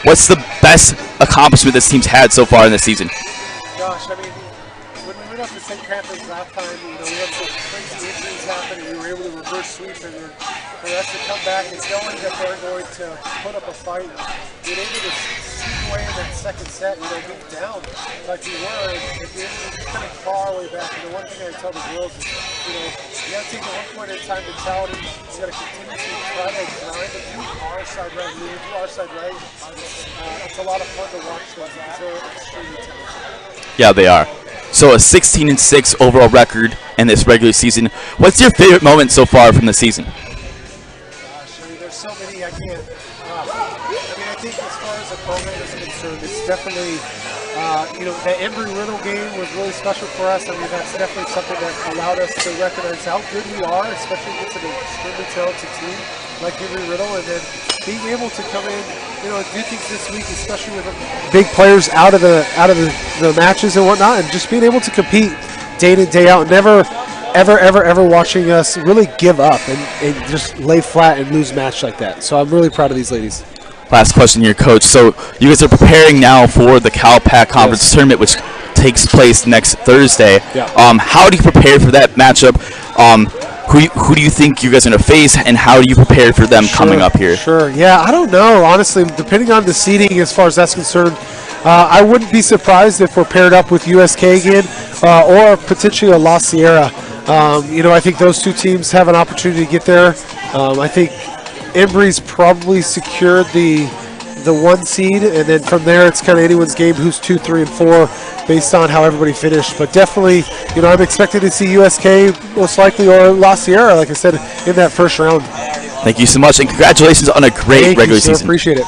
What's the best accomplishment this team's had so far in this season? Gosh, I mean, when we went up to St. Catherine's last time, we had some crazy injuries happen, and we were able to reverse sweep, and then for us to come back and knowing that they're going to put up a fight, being able to sneak away in that second set, being down like we were, and being coming far way back. And the one thing I tell the girls is, you got to take a 1 point at a time mentality. You got to continuously try to grind and do our side right. When you do our side right, it's a lot of fun to watch those. They're extremely talented. Yeah, they are. So a 16-6 overall record in this regular season. What's your favorite moment so far from the season? Gosh, I mean, there's so many I can't. I think as far as the program is concerned, it's definitely, that Embry-Riddle game was really special for us. I mean, that's definitely something that allowed us to recognize how good we are, especially against an extremely talented team like Embry-Riddle, and then being able to come in, and do things this week, especially with big players out of the matches and whatnot, and just being able to compete day in and day out, never ever watching us really give up and just lay flat and lose match like that. So I'm really proud of these ladies. Last question here, Coach. So you guys are preparing now for the Cal Pac Conference Tournament, which takes place next Thursday. Yeah. How do you prepare for that matchup? Who do you think you guys are going to face, and how do you prepare for them coming up here? Sure. Yeah, I don't know. Honestly, depending on the seeding as far as that's concerned, I wouldn't be surprised if we're paired up with USK again or potentially a La Sierra. I think those two teams have an opportunity to get there. I think Embry's probably secured the 1 seed, and then from there it's kind of anyone's game who's 2, 3, and 4 based on how everybody finished. But definitely, I'm expecting to see USK most likely or La Sierra, like I said, in that first round. Thank you so much, and congratulations on a great regular season. Appreciate it.